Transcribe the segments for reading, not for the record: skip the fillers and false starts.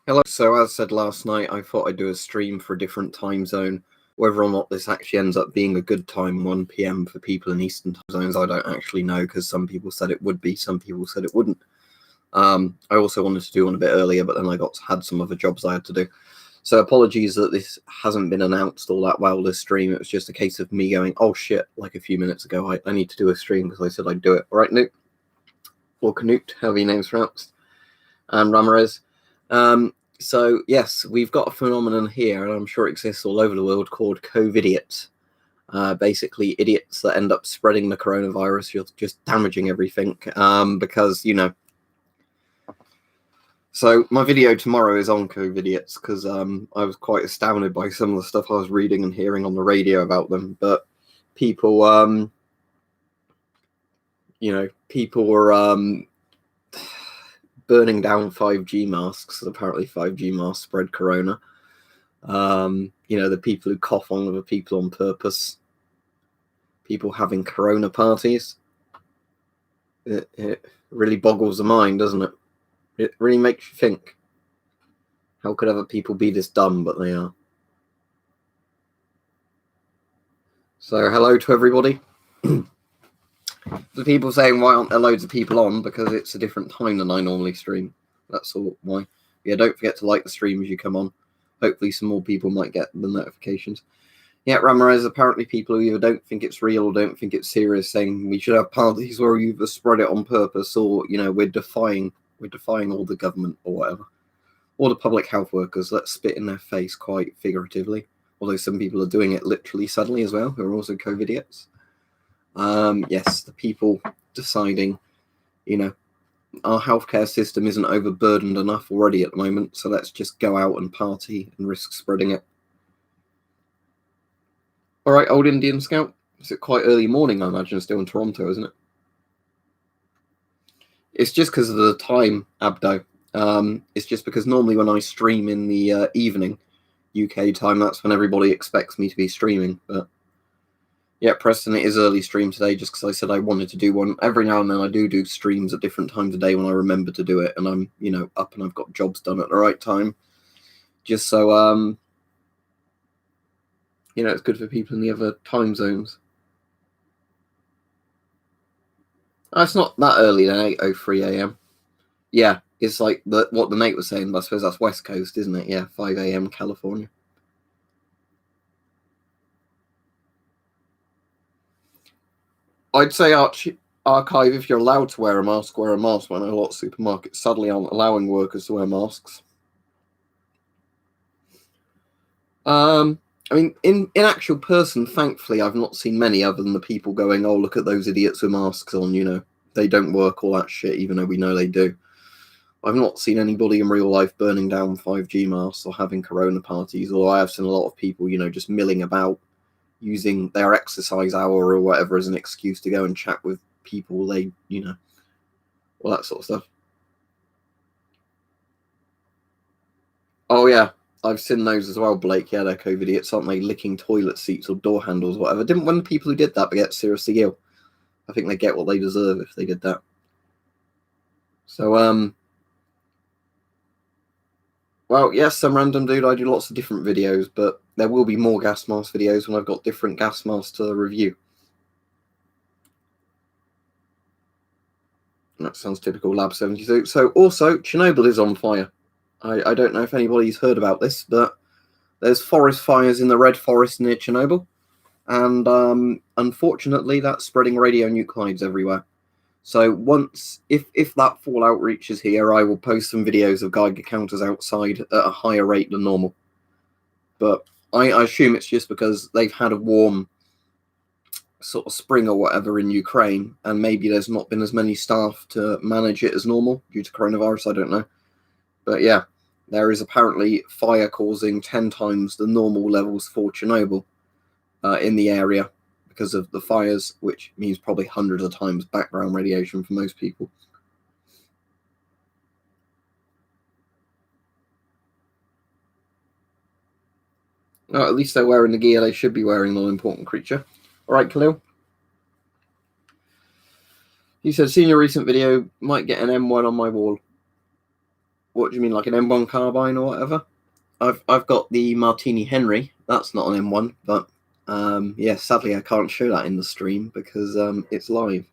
Hello. So as said last night, I thought I'd do a stream for a different time zone. Whether or not this actually ends up being a good time, 1 p.m. for people in Eastern time zones, I don't actually know, because some people said it would be, some people said it wouldn't. I also wanted to do one a bit earlier, but then I had some other jobs I had to do. So apologies that this hasn't been announced all that well, this stream. It was just a case of me going, oh shit, like a few minutes ago, I need to do a stream because I said I'd do it. All right, Newt? Or Canute, however your name's pronounced. And Ramirez. So yes, we've got a phenomenon here, and I'm sure it exists all over the world, called CovIdiots. Basically, idiots that end up spreading the coronavirus, just damaging everything, because, you know. So my video tomorrow is on CovIdiots, because I was quite astounded by some of the stuff I was reading and hearing on the radio about them. But people, people were burning down 5G masks. Apparently 5G masks spread corona. The people who cough on other people on purpose. People having corona parties. It really boggles the mind, doesn't it? It really makes you think. How could other people be this dumb, but they are. So hello to everybody. The people saying, why aren't there loads of people on? Because it's a different time than I normally stream. That's all why. Yeah, don't forget to like the stream as you come on. Hopefully some more people might get the notifications. Yeah, Ramirez, apparently people who either don't think it's real or don't think it's serious, saying we should have parties where we either spread it on purpose or, we're defying all the government or whatever. Or the public health workers. Let's spit in their face quite figuratively. Although some people are doing it literally suddenly as well, who are also CovIdiots. Yes, the people deciding, our healthcare system isn't overburdened enough already at the moment, so let's just go out and party and risk spreading it. All right, old Indian Scout. It's quite early morning, I imagine, still in Toronto, isn't it? It's just because of the time, Abdo. It's just because normally when I stream in the evening, UK time, that's when everybody expects me to be streaming. But yeah, Preston, it is early stream today, just because I said I wanted to do one. Every now and then I do streams at different times of day when I remember to do it, and I'm, up and I've got jobs done at the right time. Just so, it's good for people in the other time zones. Oh, it's not that early then, 8:03 a.m. Yeah, it's like what the Nate was saying, but I suppose that's West Coast, isn't it? Yeah, 5 a.m. California. I'd say Archive, if you're allowed to wear a mask, wear a mask. When a lot of supermarkets sadly aren't allowing workers to wear masks. I mean, in actual person, thankfully, I've not seen many other than the people going, oh, look at those idiots with masks on, they don't work, all that shit, even though we know they do. I've not seen anybody in real life burning down 5G masks or having corona parties, although I have seen a lot of people, just milling about, using their exercise hour or whatever as an excuse to go and chat with people they, all that sort of stuff. Oh, yeah. I've seen those as well, Blake. Yeah, they're CovIdiots, aren't they? Licking toilet seats or door handles, whatever. Didn't one of the people who did that get seriously ill? I think they get what they deserve if they did that. So, well, yes, some random dude. I do lots of different videos, but there will be more gas mask videos when I've got different gas masks to review. That sounds typical Lab 72. So, also, Chernobyl is on fire. I don't know if anybody's heard about this, but there's forest fires in the Red Forest near Chernobyl. And unfortunately, that's spreading radionuclides everywhere. So if that fallout reaches here, I will post some videos of Geiger counters outside at a higher rate than normal. But I assume it's just because they've had a warm sort of spring or whatever in Ukraine, and maybe there's not been as many staff to manage it as normal due to coronavirus, I don't know. But yeah, there is apparently fire causing 10 times the normal levels for Chernobyl in the area because of the fires, which means probably hundreds of times background radiation for most people. At least they're wearing the gear they should be wearing, the important creature. All right, Khalil. He said, seen your recent video, might get an M1 on my wall. What do you mean, like an M1 carbine or whatever? I've got the Martini Henry. That's not an M1, but yeah, sadly I can't show that in the stream because it's live.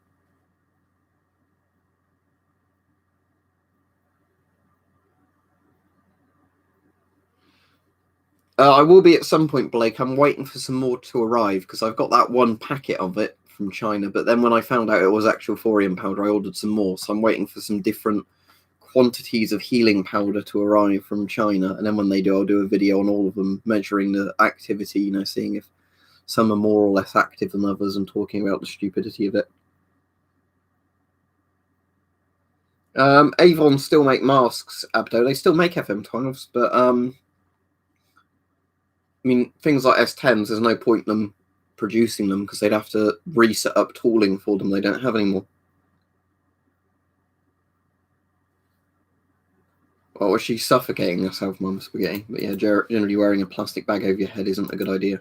I will be at some point, Blake. I'm waiting for some more to arrive because I've got that one packet of it from China. But then when I found out it was actual thorium powder, I ordered some more. So I'm waiting for some different quantities of healing powder to arrive from China. And then when they do, I'll do a video on all of them, measuring the activity, you know, seeing if some are more or less active than others and talking about the stupidity of it. Avon still make masks, Abdo. They still make FM12s, but I mean, things like S10s, there's no point in them producing them because they'd have to reset up tooling for them they don't have anymore. Well, was she suffocating herself, Mum Spaghetti? But yeah, generally wearing a plastic bag over your head isn't a good idea.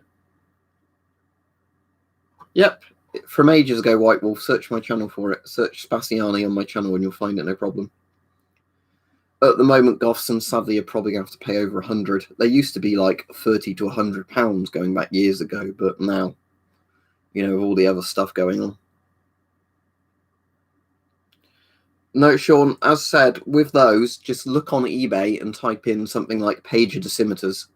Yep, from ages ago, White Wolf. Search my channel for it. Search Spassiani on my channel and you'll find it, no problem. At the moment, Gothson, sadly, are probably going to have to pay over 100. They used to be like 30 to 100 pounds going back years ago, but now, you know, with all the other stuff going on. No, Sean, as said, with those, just look on eBay and type in something like pager dosimeters.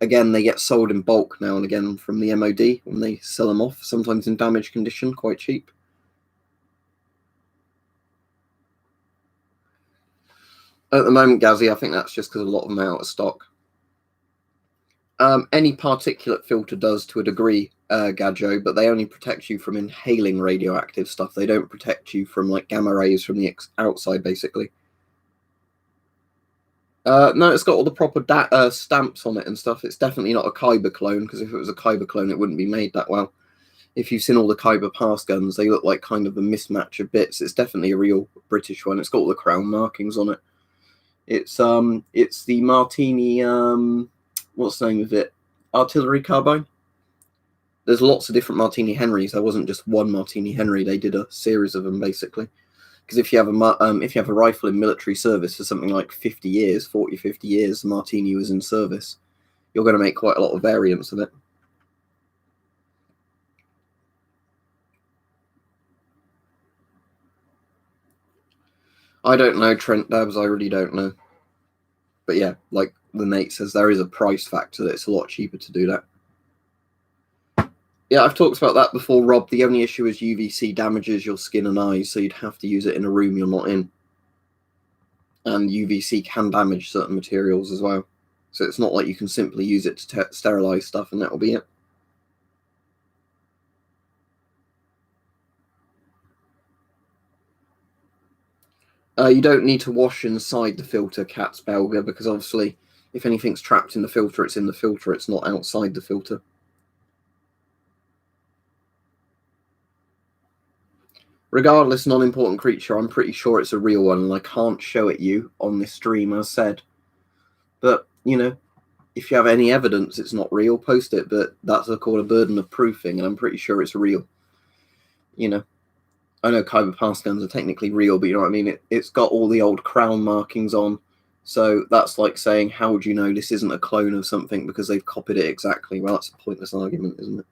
Again, they get sold in bulk now and again from the MOD when they sell them off, sometimes in damaged condition, quite cheap. At the moment, Gazzy, I think that's just because a lot of them are out of stock. Any particulate filter does to a degree, Gadjo, but they only protect you from inhaling radioactive stuff. They don't protect you from like gamma rays from the outside, basically. No, it's got all the proper stamps on it and stuff. It's definitely not a Kyber clone, because if it was a Kyber clone, it wouldn't be made that well. If you've seen all the Kyber pass guns, they look like kind of a mismatch of bits. It's definitely a real British one. It's got all the crown markings on it. It's the Martini, what's the name of it? Artillery carbine. There's lots of different Martini Henrys. There wasn't just one Martini Henry. They did a series of them, basically. Because if you have a rifle in military service for something like 50 years, 40, 50 years, the Martini was in service, you're going to make quite a lot of variants of it. I don't know, Trent Dabs, I really don't know. But yeah, like the Nate says, there is a price factor that it's a lot cheaper to do that. Yeah, I've talked about that before, Rob. The only issue is UVC damages your skin and eyes, so you'd have to use it in a room you're not in. And UVC can damage certain materials as well. So it's not like you can simply use it to sterilize stuff and that'll be it. You don't need to wash inside the filter, Cat's Belga, because obviously if anything's trapped in the filter, it's in the filter. It's not outside the filter. Regardless, non-important creature, I'm pretty sure it's a real one, and I can't show it you on this stream, as said. But, you know, if you have any evidence it's not real, post it, but that's called a burden of proofing, and I'm pretty sure it's real. You know, I know Kyber pass guns are technically real, but you know what I mean? It's got all the old crown markings on, so that's like saying, how would you know this isn't a clone of something because they've copied it exactly? Well, that's a pointless argument, isn't it?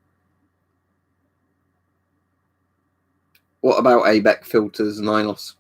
What about ABEC filters, Nilos?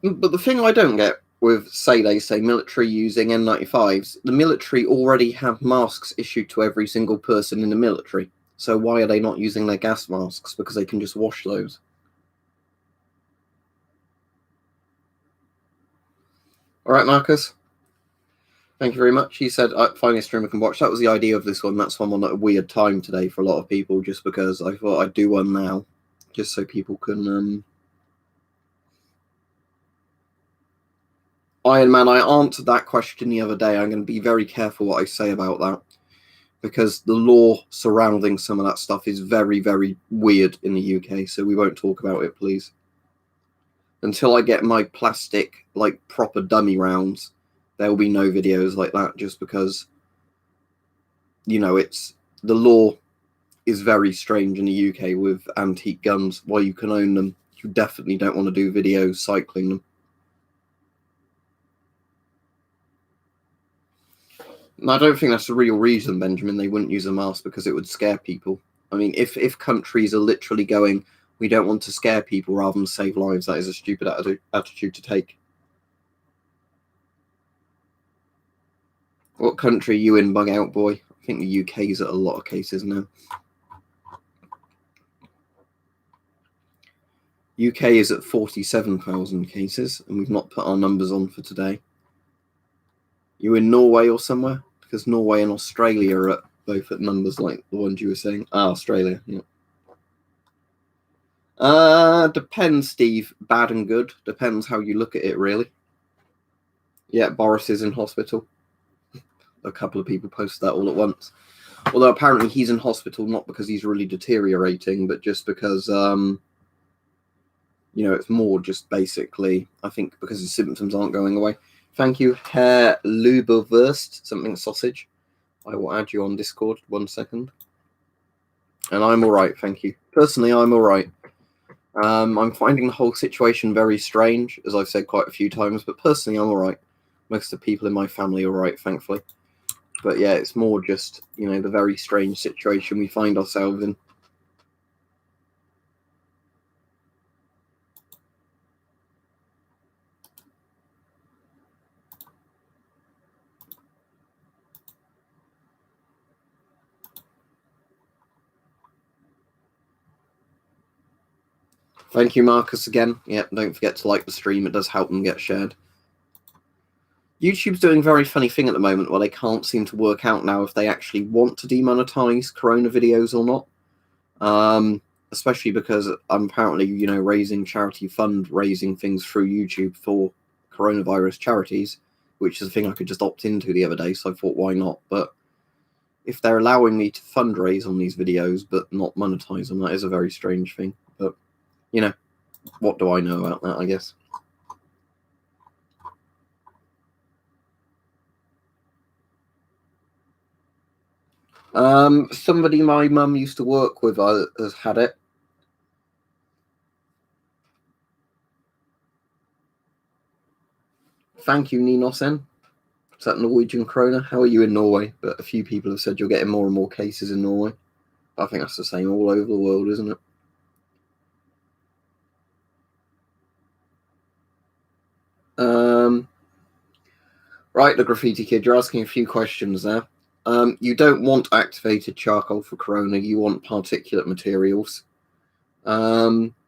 But the thing I don't get with, they say military using N95s, the military already have masks issued to every single person in the military. So why are they not using their gas masks? Because they can just wash those. All right, Marcus. Thank you very much. He said, finally a streamer can watch. That was the idea of this one. That's why I'm on a weird time today for a lot of people, just because I thought I'd do one now, just so people can Iron Man, I answered that question the other day. I'm going to be very careful what I say about that, because the law surrounding some of that stuff is very, very weird in the UK, so we won't talk about it, please. Until I get my plastic, like, proper dummy rounds, there will be no videos like that, just because, you know, the law is very strange in the UK with antique guns. While you can own them, you definitely don't want to do videos cycling them. And I don't think that's the real reason, Benjamin, they wouldn't use a mask, because it would scare people. I mean, if countries are literally going, we don't want to scare people rather than save lives, that is a stupid attitude to take. What country are you in, Bug Out Boy? I think the UK is at a lot of cases now. UK is at 47,000 cases, and we've not put our numbers on for today. You in Norway or somewhere? Because Norway and Australia are both at numbers like the ones you were saying. Australia, yeah. Depends, Steve. Bad and good. Depends how you look at it, really. Yeah, Boris is in hospital. A couple of people posted that all at once. Although apparently he's in hospital not because he's really deteriorating, but just because, you know, it's more just basically, I think, because his symptoms aren't going away. Thank you, Herr Luberwurst, something sausage. I will add you on Discord, 1 second. And I'm all right, thank you. Personally, I'm all right. I'm finding the whole situation very strange, as I've said quite a few times, but personally, I'm all right. Most of the people in my family are all right, thankfully. But yeah, it's more just, you know, the very strange situation we find ourselves in. Thank you, Marcus, again. Yep, don't forget to like the stream. It does help them get shared. YouTube's doing a very funny thing at the moment where they can't seem to work out now if they actually want to demonetize Corona videos or not. Especially because I'm apparently, you know, raising charity fundraising things through YouTube for coronavirus charities, which is a thing I could just opt into the other day, so I thought, why not? But if they're allowing me to fundraise on these videos but not monetize them, that is a very strange thing. But, you know, what do I know about that, I guess? Somebody my mum used to work with has had it. Thank you, Ninosen. Is that Norwegian krona? How are you in Norway? But a few people have said you're getting more and more cases in Norway. I think that's the same all over the world, isn't it? Right, the Graffiti Kid, you're asking a few questions there. You don't want activated charcoal for Corona. You want particulate materials. PVC,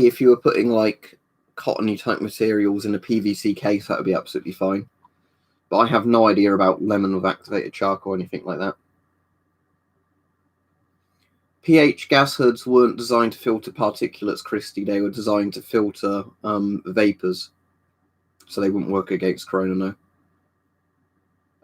if you were putting like cottony type materials in a PVC case, that would be absolutely fine. But I have no idea about lemon with activated charcoal or anything like that. pH gas hoods weren't designed to filter particulates, Christy. They were designed to filter vapors. So they wouldn't work against Corona, no.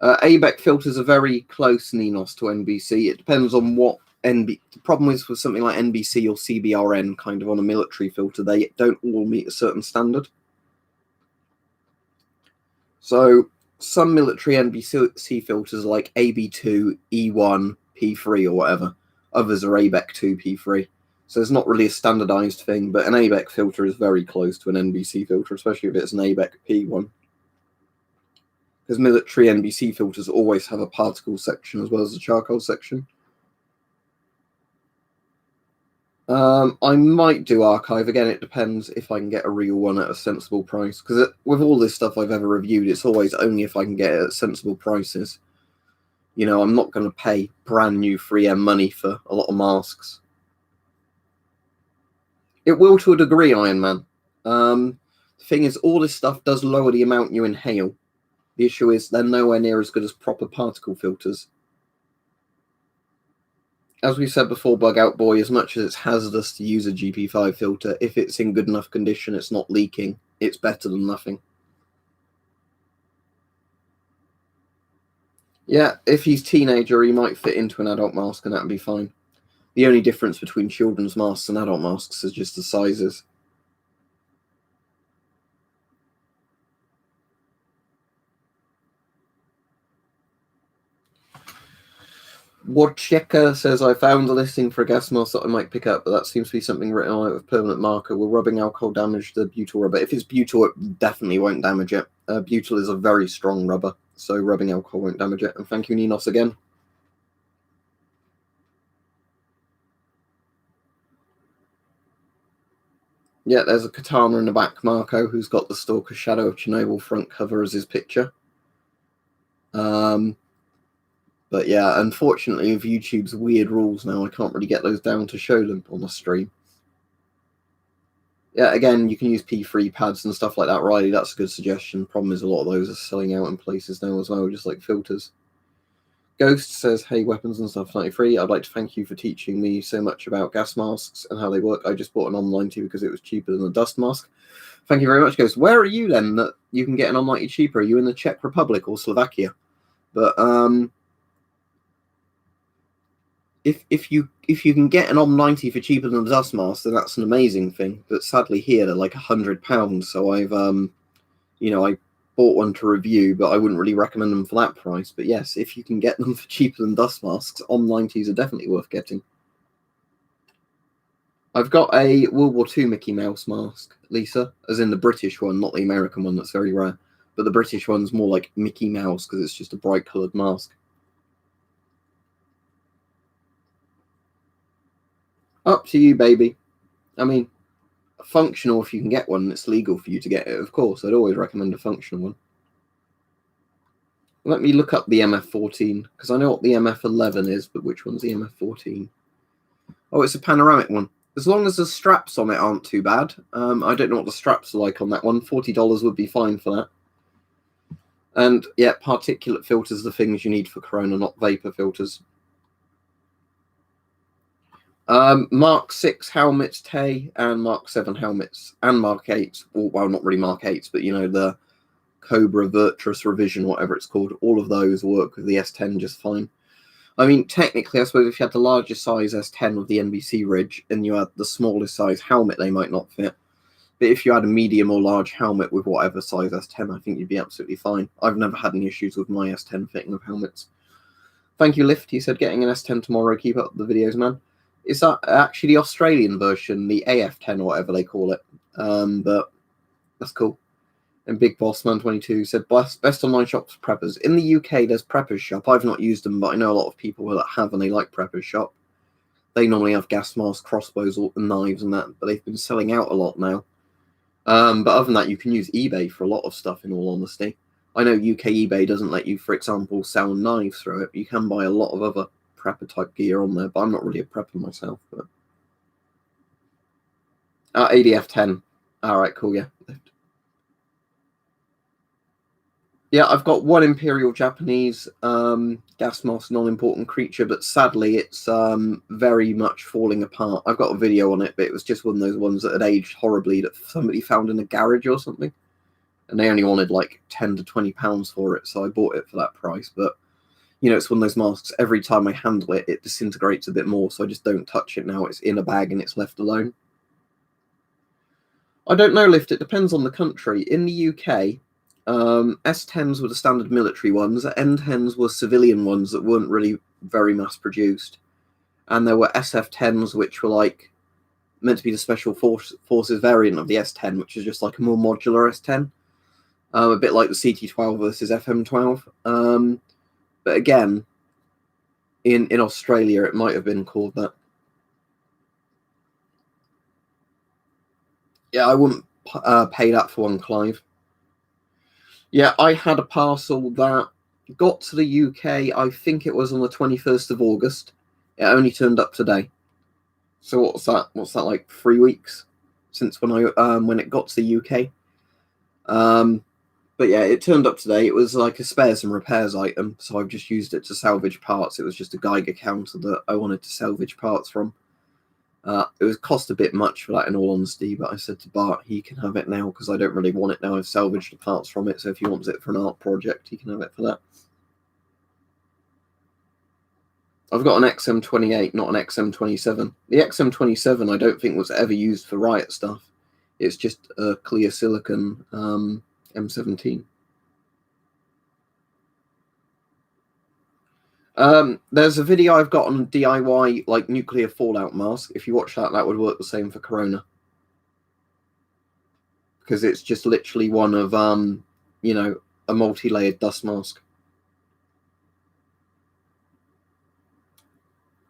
ABEC filters are very close, Ninos, to NBC. It depends on what the problem is with something like NBC or CBRN, kind of on a military filter, they don't all meet a certain standard. So some military NBC filters are like AB2, E1, P3 or whatever. Others are ABEC 2, P3. So it's not really a standardized thing, but an ABEC filter is very close to an NBC filter, especially if it's an ABEC P1. Because military NBC filters always have a particle section as well as a charcoal section. I might do archive. Again, it depends if I can get a real one at a sensible price. Because with all this stuff I've ever reviewed, it's always only if I can get it at sensible prices. You know, I'm not going to pay brand new 3M money for a lot of masks. It will to a degree, Iron Man. The thing is, all this stuff does lower the amount you inhale. The issue is they're nowhere near as good as proper particle filters. As we said before, Bug Out Boy, as much as it's hazardous to use a GP5 filter, if it's in good enough condition, it's not leaking, it's better than nothing. Yeah, if he's teenager, he might fit into an adult mask, and that'd be fine. The only difference between children's masks and adult masks is just the sizes. Woodchecker says, I found a listing for a gas mask that I might pick up, but that seems to be something written on it with permanent marker. Will rubbing alcohol damage the butyl rubber? If it's butyl, it definitely won't damage it. Butyl is a very strong rubber, so rubbing alcohol won't damage it. And thank you, Ninos, again. Yeah, there's a katana in the back, Marco, who's got the Stalker Shadow of Chernobyl front cover as his picture. But yeah, unfortunately, with YouTube's weird rules now, I can't really get those down to show them on the stream. Yeah, again, you can use P3 pads and stuff like that, Riley. That's a good suggestion. Problem is, a lot of those are selling out in places now as well, just like filters. Ghost says, hey, Weapons and Stuff 93, I'd like to thank you for teaching me so much about gas masks and how they work. I just bought an online too because it was cheaper than a dust mask. Thank you very much, Ghost. Where are you then that you can get an online cheaper? Are you in the Czech Republic or Slovakia? But if you can get an Om90 for cheaper than a dust mask, then that's an amazing thing. But sadly here they're like £100. So I've I bought one to review, but I wouldn't really recommend them for that price. But yes, if you can get them for cheaper than dust masks, Om90s are definitely worth getting. I've got a World War II Mickey Mouse mask, Lisa, as in the British one, not the American one. That's very rare. But the British one's more like Mickey Mouse because it's just a bright coloured mask. Up to you, baby. I mean, functional if you can get one. It's legal for you to get it, of course. I'd always recommend a functional one. Let me look up the MF14 because I know what the MF11 is, but which one's the MF14? Oh, it's a panoramic one. As long as the straps on it aren't too bad. I don't know what the straps are like on that one. $40 would be fine for that. And yeah, particulate filters are the things you need for Corona, not vapor filters. Mark 6 helmets, Tay, and Mark 7 helmets, and Mark 8s. Well, not really Mark 8s, but you know, the Cobra Virtuous Revision, whatever it's called. All of those work with the S10 just fine. I mean, technically, I suppose if you had the largest size S10 with the NBC Ridge and you had the smallest size helmet, they might not fit. But if you had a medium or large helmet with whatever size S10, I think you'd be absolutely fine. I've never had any issues with my S10 fitting of helmets. Thank you, Lift. He said, getting an S10 tomorrow. Keep up the videos, man. Is that actually the Australian version, the AF10 or whatever they call it? But that's cool. And Big Boss Man 22 said, best online shops for preppers. In the UK, there's Preppers Shop. I've not used them, but I know a lot of people that have, and they like Preppers Shop. They normally have gas masks, crossbows, and knives and that, but they've been selling out a lot now. But other than that, you can use eBay for a lot of stuff, in all honesty. I know UK eBay doesn't let you, for example, sell knives through it. You can buy a lot of other prepper-type gear on there, but I'm not really a prepper myself. But ADF-10. All right, cool, yeah. Yeah, I've got one Imperial Japanese gas mask, non-important creature, but sadly it's very much falling apart. I've got a video on it, but it was just one of those ones that had aged horribly that somebody found in a garage or something. And they only wanted like £10 to £20 for it, so I bought it for that price. But, you know, it's one of those masks, every time I handle it, it disintegrates a bit more, so I just don't touch it now. It's in a bag and it's left alone. I don't know, Lift. It depends on the country. In the UK... S10s were the standard military ones. N10s were civilian ones that weren't really very mass produced. And there were SF10s, which were like meant to be the special forces variant of the S10, which is just like a more modular S10. A bit like the CT12 versus FM12. But again, in Australia, it might have been called that. Yeah, I wouldn't pay that for one, Clive. Yeah, I had a parcel that got to the UK, I think it was on the 21st of August. It only turned up today. So what's that? What's that, like 3 weeks since when it got to the UK? But yeah, it turned up today. It was like a spares and repairs item, so I've just used it to salvage parts. It was just a Geiger counter that I wanted to salvage parts from. It was cost a bit much for that, in all honesty, but I said to Bart he can have it now because I don't really want it now. I've salvaged the parts from it, so if he wants it for an art project, he can have it for that. I've got an XM28, not an XM27. The XM27 I don't think was ever used for riot stuff. It's just a clear silicon M17. There's a video I've got on DIY like nuclear fallout mask. If you watch that, that would work the same for Corona. Because it's just literally one of, you know, a multi-layered dust mask.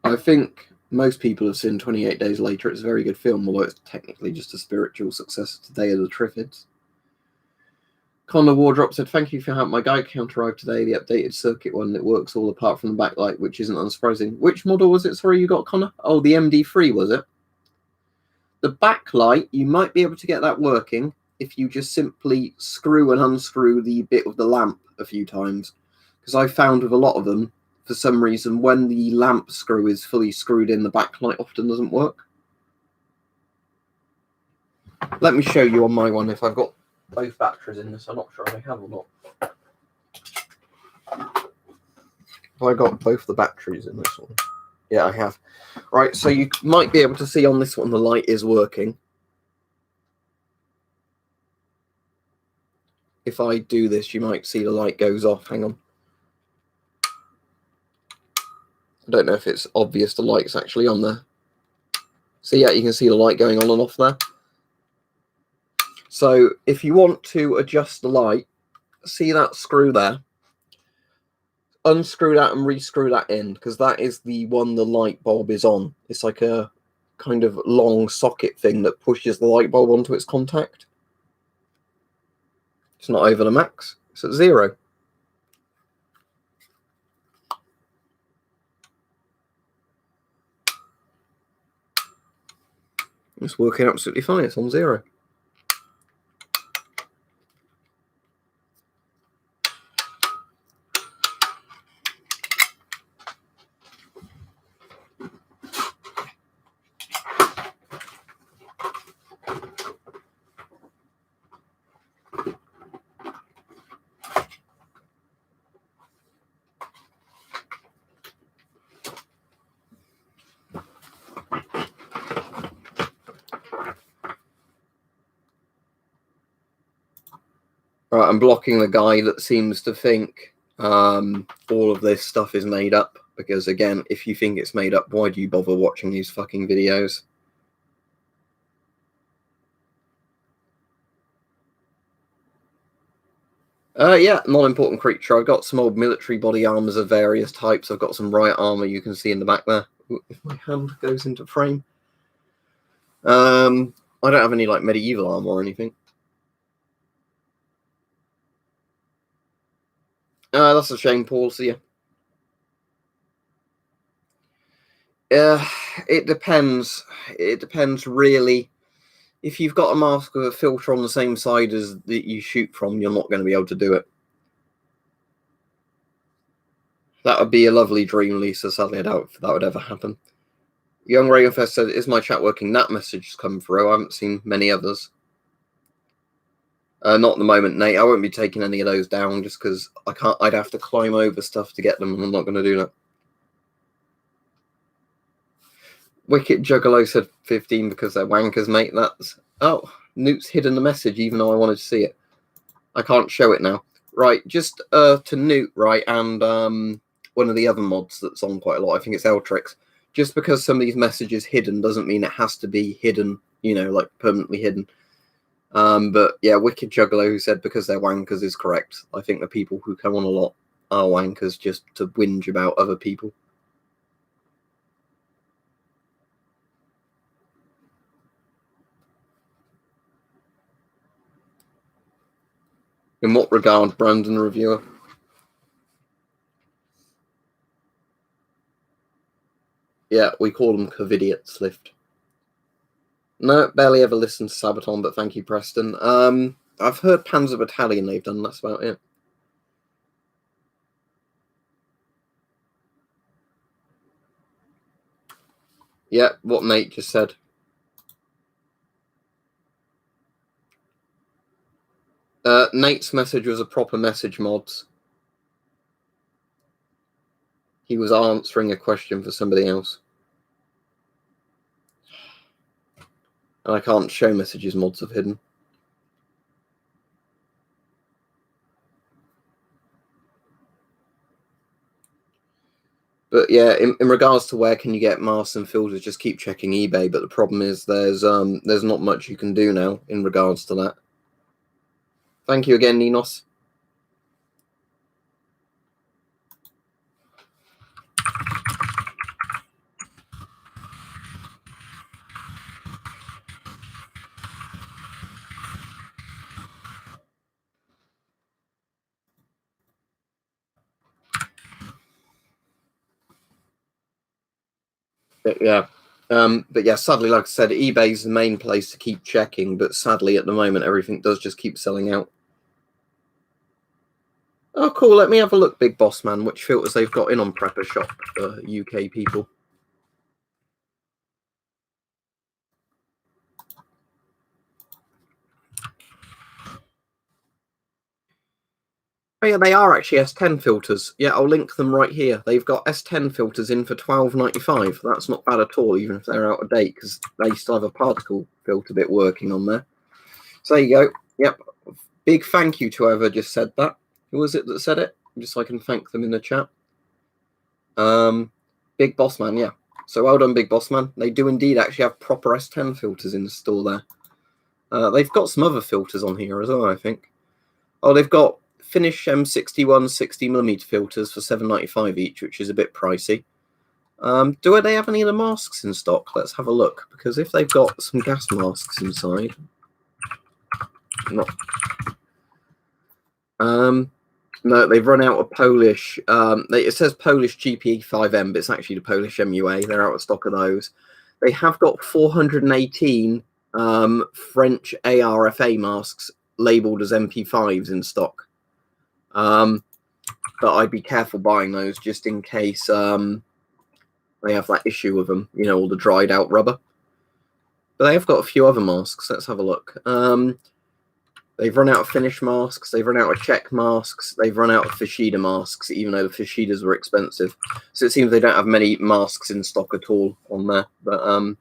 I think most people have seen 28 Days Later. It's a very good film, although it's technically just a spiritual successor to Day of the Triffids. Connor Wardrop said, thank you for having my guide counter arrived today. The updated circuit one that works all apart from the backlight, which isn't unsurprising. Which model was it? Sorry, you got, Connor? Oh, the MD3, was it? The backlight, you might be able to get that working if you just simply screw and unscrew the bit of the lamp a few times. Because I found with a lot of them, for some reason, when the lamp screw is fully screwed in, the backlight often doesn't work. Let me show you on my one if I've got both batteries in this. I'm not sure if I have or not. Have I got both the batteries in this one? Yeah, I have. Right, so you might be able to see on this one the light is working. If I do this, you might see the light goes off. Hang on. I don't know if it's obvious the light's actually on there. So yeah, you can see the light going on and off there. So if you want to adjust the light, see that screw there? Unscrew that and rescrew that in, because that is the one the light bulb is on. It's like a kind of long socket thing that pushes the light bulb onto its contact. It's not over the max. It's at 0. It's working absolutely fine. It's on 0. Right, I'm blocking the guy that seems to think all of this stuff is made up. Because again, if you think it's made up, why do you bother watching these fucking videos? Yeah, non-important creature. I've got some old military body armors of various types. I've got some riot armor you can see in the back there. If my hand goes into frame. I don't have any like medieval armor or anything. That's a shame, Paul. See ya. It depends. It depends really. If you've got a mask with a filter on the same side as that you shoot from, you're not going to be able to do it. That would be a lovely dream, Lisa. Sadly, I doubt that would ever happen. Young Ravenfest said, is my chat working? That message has come through. I haven't seen many others. Not at the moment, Nate. I won't be taking any of those down just because I can't. I'd have to climb over stuff to get them, and I'm not going to do that. Wicked Juggalo said 15 because they're wankers, mate. That's... Oh, Newt's hidden the message even though I wanted to see it. I can't show it now. Right, just to Newt, right, and one of the other mods that's on quite a lot, I think it's Eltrix. Just because some of these messages hidden doesn't mean it has to be hidden, you know, like permanently hidden. But yeah, Wicked Juggalo who said because they're wankers is correct. I think the people who come on a lot are wankers just to whinge about other people. In what regard, Brandon Reviewer? Yeah, we call them CovIdiots, Lift. No, barely ever listened to Sabaton, but thank you, Preston. I've heard Panzer Battalion they've done, that's about it. Yeah, what Nate just said. Nate's message was a proper message, mods. He was answering a question for somebody else. And I can't show messages mods have hidden. But yeah, in regards to where can you get masks and filters, just keep checking eBay. But the problem is there's not much you can do now in regards to that. Thank you again, Ninos. But yeah. But yeah, sadly, like I said, eBay's the main place to keep checking. But sadly, at the moment, everything does just keep selling out. Oh, cool. Let me have a look, Big Boss Man, which filters they've got in on Prepper Shop for UK people. Oh yeah, they are actually S10 filters. Yeah, I'll link them right here. They've got S10 filters in for £12.95. That's not bad at all, even if they're out of date, because they still have a particle filter bit working on there. So there you go. Yep. Big thank you to whoever just said that. Who was it that said it? Just so I can thank them in the chat. Big Boss Man, yeah. So well done, Big Boss Man. They do indeed actually have proper S10 filters in the store there. They've got some other filters on here as well, I think. Oh, they've got Finish M61 60mm filters for £7.95 each, which is a bit pricey. Do they have any of the masks in stock? Let's have a look, because if they've got some gas masks inside, no, they've run out of Polish. It says Polish GP5M, but it's actually the Polish MUA. They're out of stock of those. They have got 418 French ARFA masks labeled as MP5s in stock. But I'd be careful buying those just in case they have that issue with them, you know, all the dried out rubber. But they have got a few other masks. Let's have a look. They've run out of Finnish masks. They've run out of Czech masks. They've run out of Fishida masks, even though the Fishidas were expensive. So it seems they don't have many masks in stock at all on there. But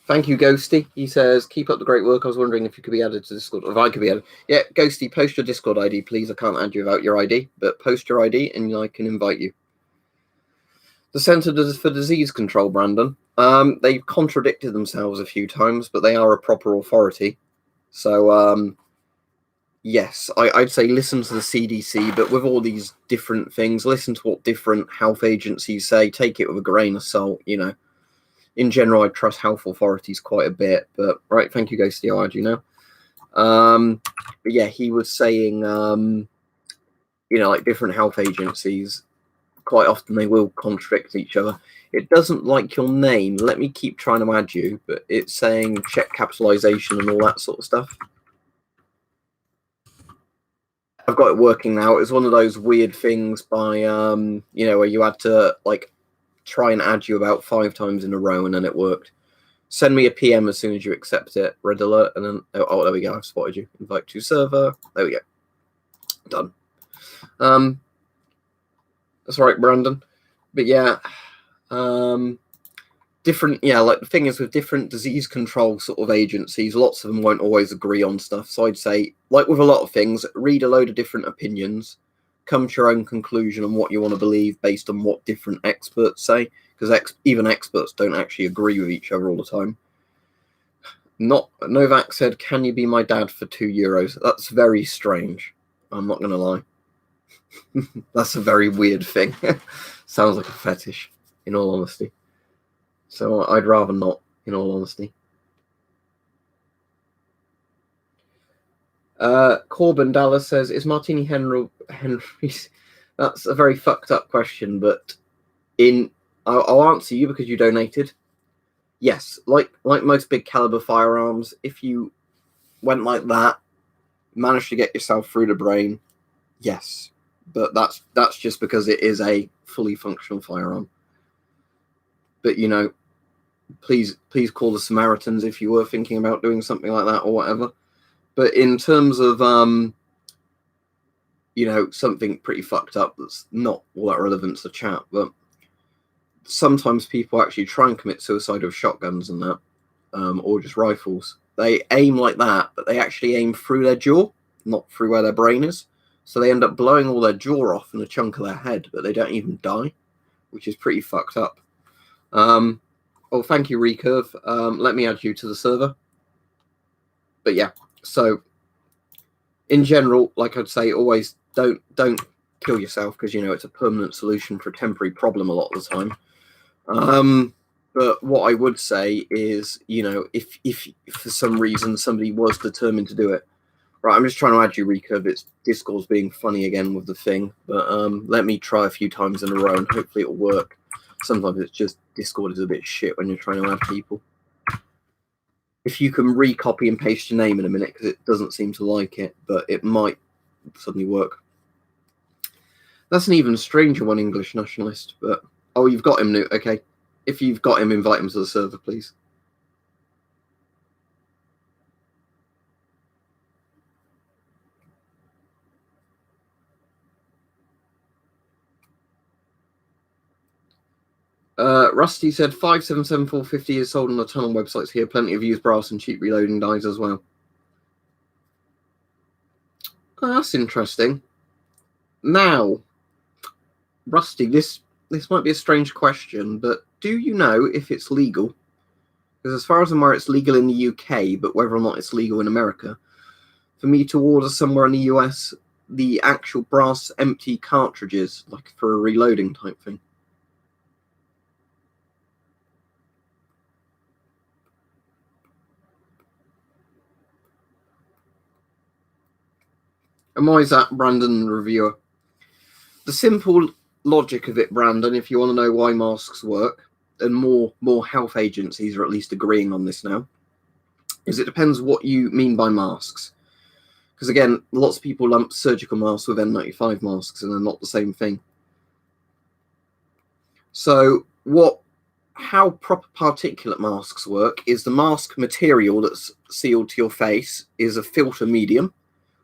thank you, Ghosty. He says, keep up the great work. I was wondering if you could be added to Discord. If I could be added. Yeah, Ghosty, post your Discord ID, please. I can't add you without your ID, but post your ID and I can invite you. The Centre for Disease Control, Brandon. They've contradicted themselves a few times, but they are a proper authority. So, yes, I'd say listen to the CDC, but with all these different things, listen to what different health agencies say. Take it with a grain of salt, you know. In general, I trust health authorities quite a bit, but right, thank you, Ghosty, I'll add you now. But yeah, he was saying, you know, like different health agencies, quite often they will contradict each other. It doesn't like your name. Let me keep trying to add you, but it's saying check capitalization and all that sort of stuff. I've got it working now. It was one of those weird things by, you know, where you had to like try and add you about 5 times in a row and then it worked. Send me a PM as soon as you accept it. Red alert. And then, oh, there we go. I've spotted you. Invite to server. There we go. Done. That's right, Brandon. But yeah, different, yeah, like the thing is with different disease control sort of agencies, lots of them won't always agree on stuff. So I'd say, like with a lot of things, read a load of different opinions, come to your own conclusion on what you want to believe based on what different experts say, because even experts don't actually agree with each other all the time. Novak said, can you be my dad for €2? That's very strange. I'm not going to lie. That's a very weird thing. Sounds like a fetish, in all honesty. So I'd rather not, in all honesty. Corbin Dallas says, is Martini Henry's? That's a very fucked up question, but I'll answer you because you donated. Yes, like most big caliber firearms, if you went like that, managed to get yourself through the brain, yes. But that's just because it is a fully functional firearm. But you know, please call the Samaritans if you were thinking about doing something like that or whatever. But in terms of something pretty fucked up that's not all that relevant to chat, but sometimes people actually try and commit suicide with shotguns and that, or just rifles. They aim like that, but they actually aim through their jaw, not through where their brain is. So they end up blowing all their jaw off and a chunk of their head, but they don't even die, which is pretty fucked up. Oh, thank you, Recurve. Let me add you to the server. But yeah, so in general, like I'd say, always don't kill yourself, because it's a permanent solution for a temporary problem a lot of the time. But what I would say is, if for some reason somebody was determined to do it, right, I'm just trying to add you, Recurve. It's Discord's being funny again with the thing, but let me try a few times in a row and hopefully it'll work. Sometimes it's just Discord is a bit shit when you're trying to add people. If you can recopy and paste your name in a minute, because it doesn't seem to like it, but it might suddenly work. That's an even stranger one, English nationalist, but oh, you've got him, Newt. Okay. If you've got him, invite him to the server, please. Rusty said 577450 is sold on a ton of websites here. Plenty of used brass and cheap reloading dies as well. Oh, that's interesting. Now, Rusty, this might be a strange question, but do you know if it's legal? Because as far as I'm aware, it's legal in the UK, but whether or not it's legal in America, for me to order somewhere in the US the actual brass empty cartridges, like for a reloading type thing. And why is that, Brandon, reviewer? The simple logic of it, Brandon, if you want to know why masks work, and more health agencies are at least agreeing on this now, is it depends what you mean by masks. Because again, lots of people lump surgical masks with N95 masks, and they're not the same thing. So how proper particulate masks work is the mask material that's sealed to your face is a filter medium.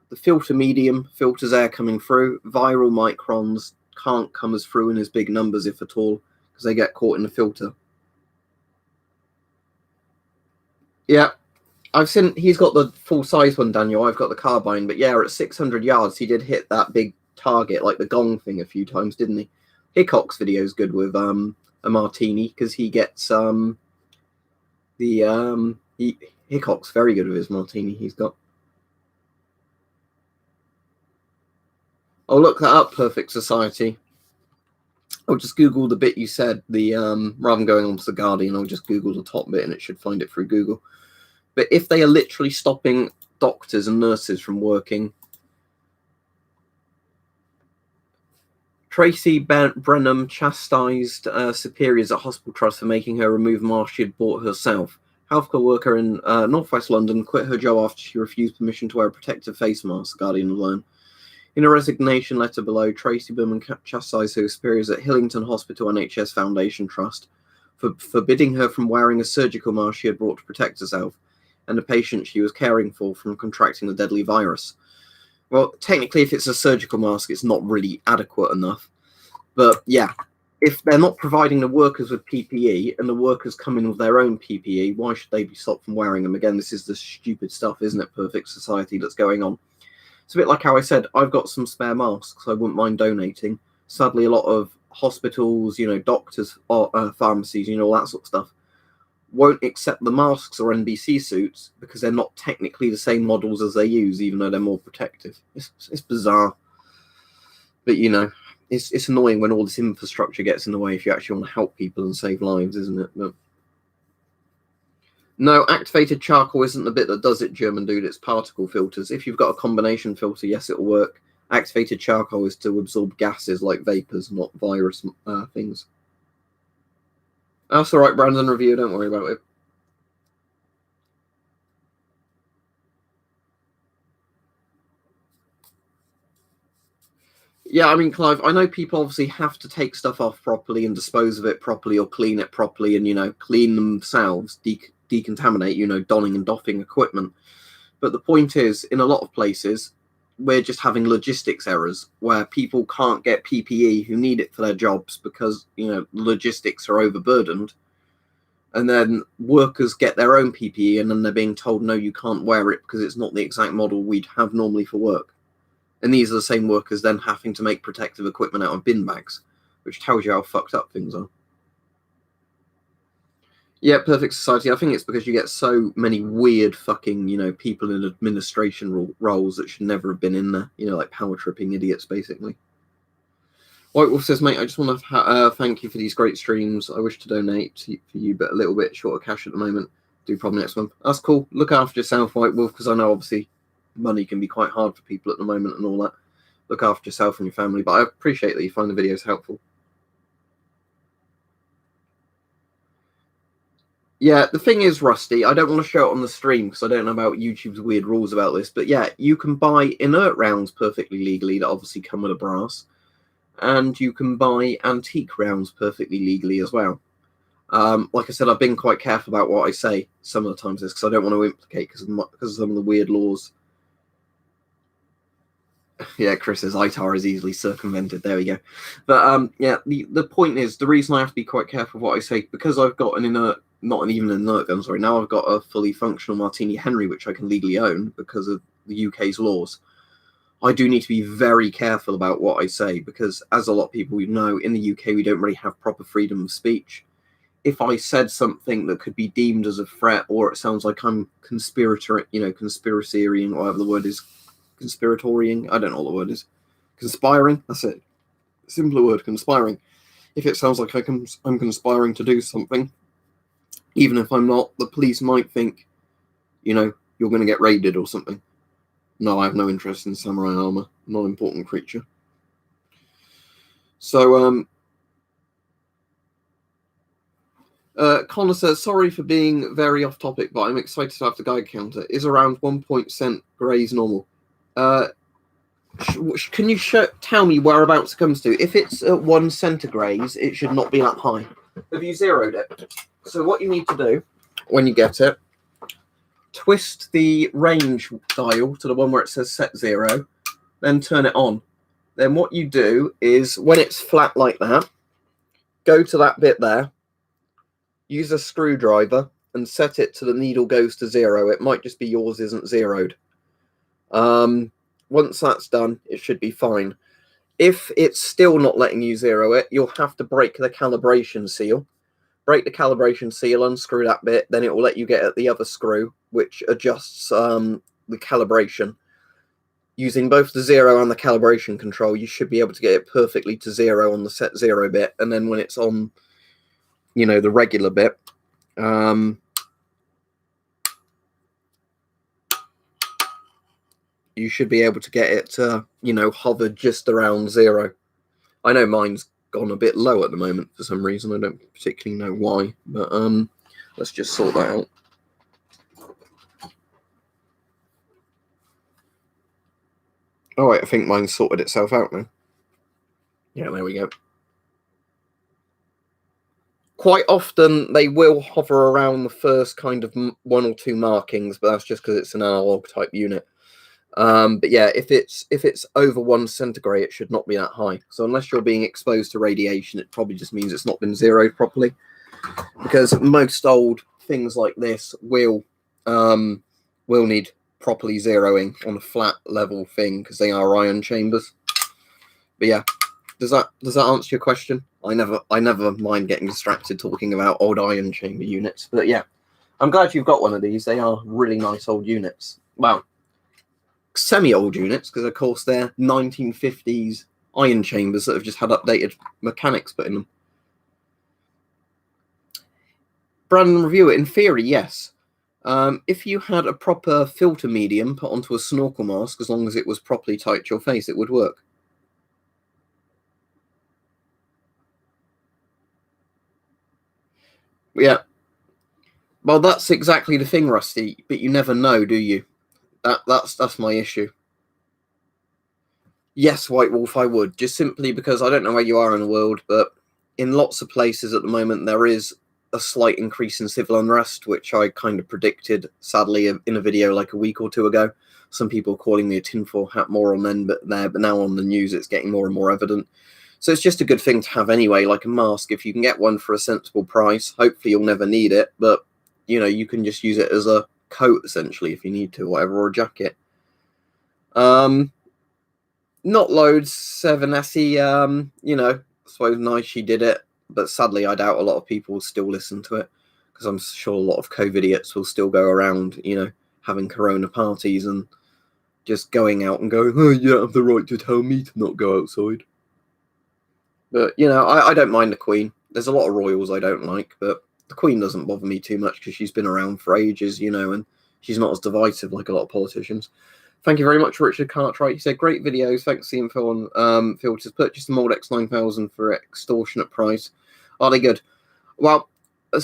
The filter medium filters air coming through. Viral microns can't come as through in as big numbers, if at all, because they get caught in the filter. Yeah, I've seen he's got the full size one, Daniel. I've got the carbine, but yeah, at 600 yards, he did hit that big target, like the gong thing, a few times, didn't he? Hickok's video is good with a martini, because he gets Hickok's very good with his martini. He's got. Oh, look that up, Perfect Society. I'll just Google the bit you said, rather than going on to the Guardian, I'll just Google the top bit and it should find it through Google. But if they are literally stopping doctors and nurses from working, Tracy Brenham chastised superiors at Hospital Trust for making her remove mask she had bought herself. Healthcare worker in northwest London quit her job after she refused permission to wear a protective face mask, Guardian learned. In a resignation letter below, Tracy Berman chastised her superiors at Hillington Hospital NHS Foundation Trust for forbidding her from wearing a surgical mask she had brought to protect herself and the patient she was caring for from contracting the deadly virus. Well, technically, if it's a surgical mask, it's not really adequate enough. But yeah, if they're not providing the workers with PPE and the workers come in with their own PPE, why should they be stopped from wearing them? Again, this is the stupid stuff, isn't it? Perfect Society that's going on. It's a bit like how I said, I've got some spare masks I wouldn't mind donating. Sadly, a lot of hospitals, doctors, pharmacies, all that sort of stuff, won't accept the masks or NBC suits because they're not technically the same models as they use, even though they're more protective. It's bizarre. But, it's annoying when all this infrastructure gets in the way if you actually want to help people and save lives, isn't it? But no, activated charcoal isn't the bit that does it, German dude. It's particle filters. If you've got a combination filter, yes, it'll work. Activated charcoal is to absorb gases like vapors, not virus things. That's all right, Brandon. Review. Don't worry about it. Yeah, I mean, Clive, I know people obviously have to take stuff off properly and dispose of it properly or clean it properly and, clean themselves, decontaminate, donning and doffing equipment. But the point is, in a lot of places, we're just having logistics errors where people can't get PPE who need it for their jobs because, logistics are overburdened. And then workers get their own PPE and then they're being told, no, you can't wear it because it's not the exact model we'd have normally for work. And these are the same workers then having to make protective equipment out of bin bags, which tells you how fucked up things are. Yeah, perfect society. I think it's because you get so many weird fucking, people in administration roles that should never have been in there. Like power tripping idiots, basically. White Wolf says, mate, I just want to thank you for these great streams. I wish to donate for you, but a little bit short of cash at the moment. Do probably next month. That's cool. Look after yourself, White Wolf, because I know obviously money can be quite hard for people at the moment and all that. Look after yourself and your family, but I appreciate that you find the videos helpful. Yeah, the thing is, Rusty, I don't want to show it on the stream because I don't know about YouTube's weird rules about this, but yeah, you can buy inert rounds perfectly legally that obviously come with a brass, and you can buy antique rounds perfectly legally as well. Like I said, I've been quite careful about what I say some of the times because I don't want to implicate because of some of the weird laws. Yeah, Chris says ITAR is easily circumvented. There we go. But yeah, the point is, the reason I have to be quite careful what I say, because I've got an inert, not even an inert gun, sorry, now I've got a fully functional Martini Henry, which I can legally own because of the UK's laws. I do need to be very careful about what I say because, as a lot of people know, in the UK we don't really have proper freedom of speech. If I said something that could be deemed as a threat, or it sounds like I'm conspiracying, whatever the word is, conspiratoriing, I don't know what the word is, conspiring, that's it, simpler word, conspiring. If it sounds like I'm conspiring to do something, even if I'm not, the police might think, you're going to get raided or something. No, I have no interest in samurai armor, not an important creature. So, Connor says, sorry for being very off topic, but I'm excited to have the guide counter. Is around 1 cent grays normal? Can you tell me whereabouts it comes to? If it's at 1 centigrays, it should not be that high. Have you zeroed it? So what you need to do when you get it, twist the range dial to the one where it says set 0, then turn it on. Then what you do is, when it's flat like that, go to that bit there, use a screwdriver and set it to the needle goes to 0. It might just be yours isn't zeroed. Once that's done, it should be fine. If it's still not letting you zero it, you'll have to break the calibration seal. Break the calibration seal, unscrew that bit, then it will let you get at the other screw, which adjusts the calibration. Using both the 0 and the calibration control, you should be able to get it perfectly to 0 on the set 0 bit, and then when it's on, the regular bit, you should be able to get it to, hover just around 0. I know mine's gone a bit low at the moment for some reason. I don't particularly know why, but let's just sort that out. All right, I think mine's sorted itself out now. Yeah, there we go. Quite often they will hover around the first kind of 1 or 2 markings, but that's just because it's an analog type unit. But yeah, if it's over 1 centigrade, it should not be that high. So unless you're being exposed to radiation, it probably just means it's not been zeroed properly. Because most old things like this will need properly zeroing on a flat level thing because they are ion chambers. But yeah, does that answer your question? I never mind getting distracted talking about old ion chamber units. But yeah, I'm glad you've got one of these. They are really nice old units. Well, semi-old units, because of course they're 1950s ion chambers that have just had updated mechanics put in them. Brandon Reviewer, in theory, yes. If you had a proper filter medium put onto a snorkel mask, as long as it was properly tight to your face, it would work. Yeah. Well, that's exactly the thing, Rusty, but you never know, do you? That's my issue. Yes, White Wolf, I would, just simply because I don't know where you are in the world, but in lots of places at the moment there is a slight increase in civil unrest, which I kind of predicted, sadly, in a video like a week or two ago. Some people calling me a tinfoil hat moron then, but now on the news it's getting more and more evident. So it's just a good thing to have anyway, like a mask. If you can get one for a sensible price, hopefully you'll never need it, but you can just use it as a coat essentially if you need to, whatever, or a jacket. Not loads, 7SE, I suppose nice she did it, but sadly I doubt a lot of people will still listen to it, because I'm sure a lot of CovIdiots will still go around, having corona parties and just going out and going, oh, you don't have the right to tell me to not go outside. But, I don't mind the Queen. There's a lot of royals I don't like, but the Queen doesn't bother me too much because she's been around for ages, and she's not as divisive like a lot of politicians. Thank you very much, Richard Cartwright. He said, great videos. Thanks for the info on filters. Purchased the Moldex 9000 for extortionate price. Are they good? Well,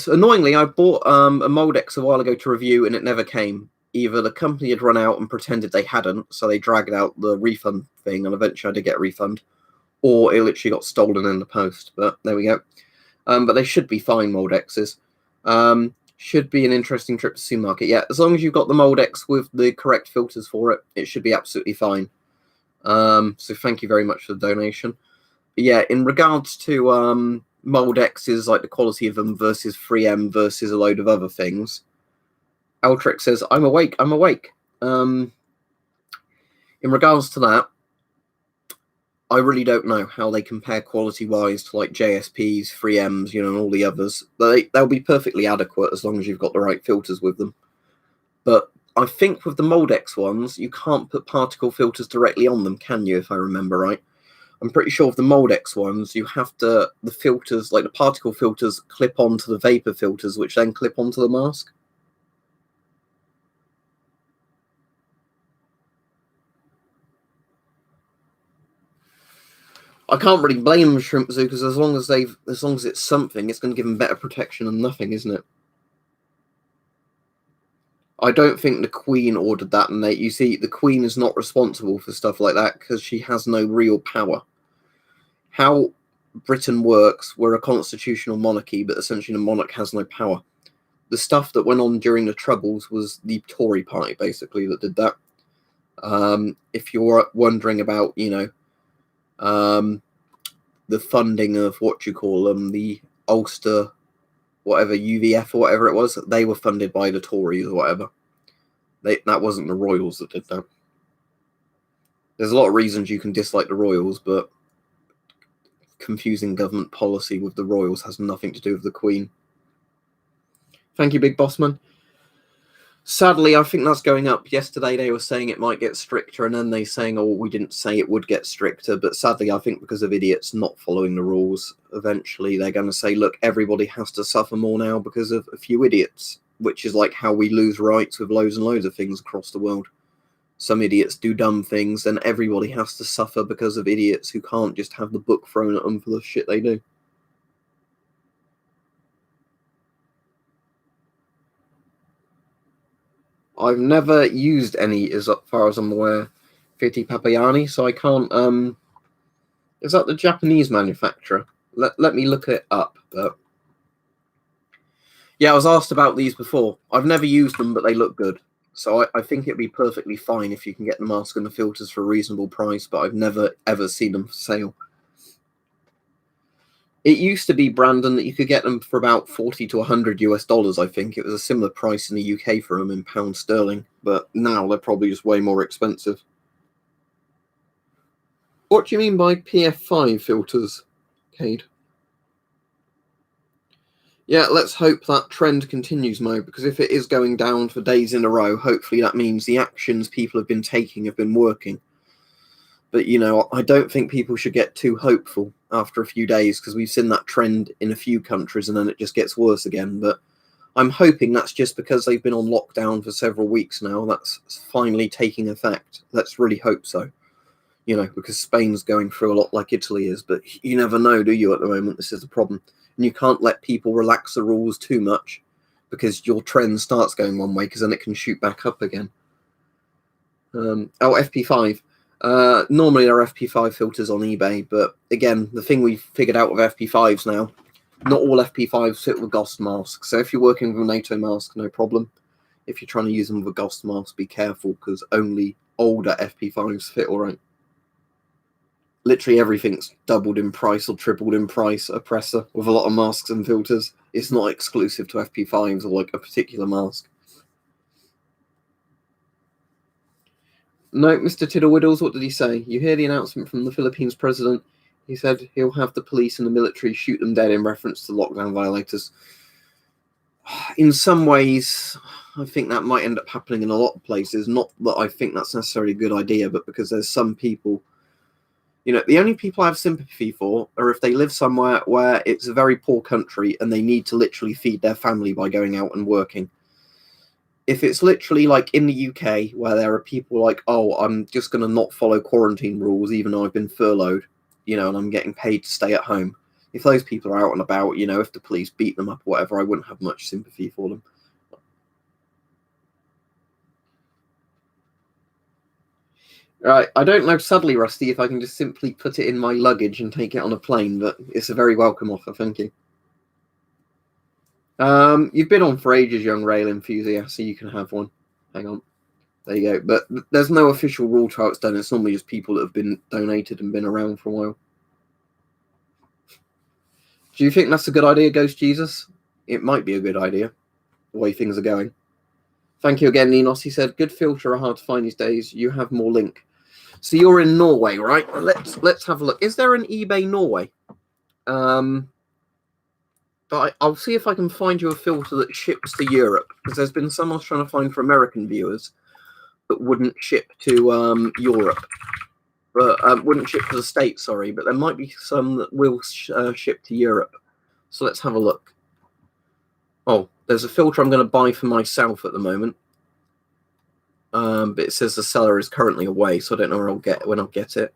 annoyingly, I bought a Moldex a while ago to review, and it never came. Either the company had run out and pretended they hadn't, so they dragged out the refund thing, and eventually I did get a refund, or it literally got stolen in the post. But there we go. But they should be fine, Moldexes. Should be an interesting trip to supermarket. Yeah, as long as you've got the Moldex with the correct filters for it, it should be absolutely fine. So thank you very much for the donation. But yeah, in regards to Moldexes, like the quality of them versus 3M versus a load of other things, Altrix says, I'm awake. In regards to that, I really don't know how they compare quality-wise to like JSPs, 3Ms, and all the others. They'll be perfectly adequate as long as you've got the right filters with them. But I think with the Moldex ones, you can't put particle filters directly on them, can you, if I remember right? I'm pretty sure with the Moldex ones, you have to, the filters, like the particle filters, clip onto the vapor filters, which then clip onto the mask. I can't really blame them, Shrimp Zoo, because as long as it's something, it's going to give them better protection than nothing, isn't it? I don't think the Queen ordered that, and you see, the Queen is not responsible for stuff like that because she has no real power. How Britain works, we're a constitutional monarchy, but essentially the monarch has no power. The stuff that went on during the Troubles was the Tory party, basically, that did that. If you're wondering about, the funding of the Ulster, whatever, UVF or whatever it was, they were funded by the Tories or whatever. That wasn't the Royals that did that. There's a lot of reasons you can dislike the Royals, but confusing government policy with the Royals has nothing to do with the Queen. Thank you, Big Bossman. Sadly, I think that's going up. Yesterday they were saying it might get stricter, and then they saying, oh, we didn't say it would get stricter. But sadly, I think because of idiots not following the rules, eventually they're going to say, look, everybody has to suffer more now because of a few idiots, which is like how we lose rights with loads and loads of things across the world. Some idiots do dumb things, and everybody has to suffer because of idiots who can't just have the book thrown at them for the shit they do. I've never used any, as far as I'm aware, Fitti Papiani, so I can't. Is that the Japanese manufacturer? Let me look it up. But yeah, I was asked about these before. I've never used them, but they look good. So I think it'd be perfectly fine if you can get the mask and the filters for a reasonable price, but I've never, ever seen them for sale. It used to be, Brandon, that you could get them for about $40 to $100 US, I think. It was a similar price in the UK for them in pound sterling, but now they're probably just way more expensive. What do you mean by PF5 filters, Cade? Yeah, let's hope that trend continues, Mo, because if it is going down for days in a row, hopefully that means the actions people have been taking have been working. But, I don't think people should get too hopeful after a few days, because we've seen that trend in a few countries and then it just gets worse again. But I'm hoping that's just because they've been on lockdown for several weeks now. That's finally taking effect. Let's really hope so. Because Spain's going through a lot like Italy is. But you never know, do you, at the moment? This is the problem. And you can't let people relax the rules too much, because your trend starts going one way, because then it can shoot back up again. FP5. Normally there are FP5 filters on eBay, but again, the thing we've figured out with FP5s now, Not all FP5s fit with GOST masks. So if you're working with a NATO mask, no problem. If you're trying to use them with a GOST mask, be careful, because only older FP5s fit all right. Literally everything's doubled in price or tripled in price, Oppressor, with a lot of masks and filters. It's not exclusive to FP5s or like a particular mask. No, Mr. Tiddlewiddles, what did he say? You hear the announcement from the Philippines president. He said he'll have the police and the military shoot them dead in reference to lockdown violators. In some ways, I think that might end up happening in a lot of places. Not that I think that's necessarily a good idea, but because there's some people, you know, the only people I have sympathy for are if they live somewhere where it's a very poor country and they need to literally feed their family by going out and working. If it's literally like in the UK where there are people like, oh, I'm just going to not follow quarantine rules even though I've been furloughed, you know, and I'm getting paid to stay at home. If those people are out and about, you know, if the police beat them up or whatever, I wouldn't have much sympathy for them. Right, I don't know, sadly, Rusty, if I can just simply put it in my luggage and take it on a plane, but it's a very welcome offer, thank you. You've been on for ages, young rail enthusiast, so you can have one. Hang on. There you go. But there's no official rule to how it's done. It's normally just people that have been donated and been around for a while. Do you think that's a good idea, Ghost Jesus? It might be a good idea, the way things are going. Thank you again, Ninos. He said, good filter are hard to find these days. You have more link. So you're in Norway, right? Let's have a look. Is there an eBay Norway? But I'll see if I can find you a filter that ships to Europe, because there's been some I was trying to find for American viewers that wouldn't ship to Europe, but wouldn't ship to the States, sorry, but there might be some that will ship to Europe. So let's have a look. Oh, there's a filter I'm going to buy for myself at the moment, but it says the seller is currently away, so I don't know when I'll get it.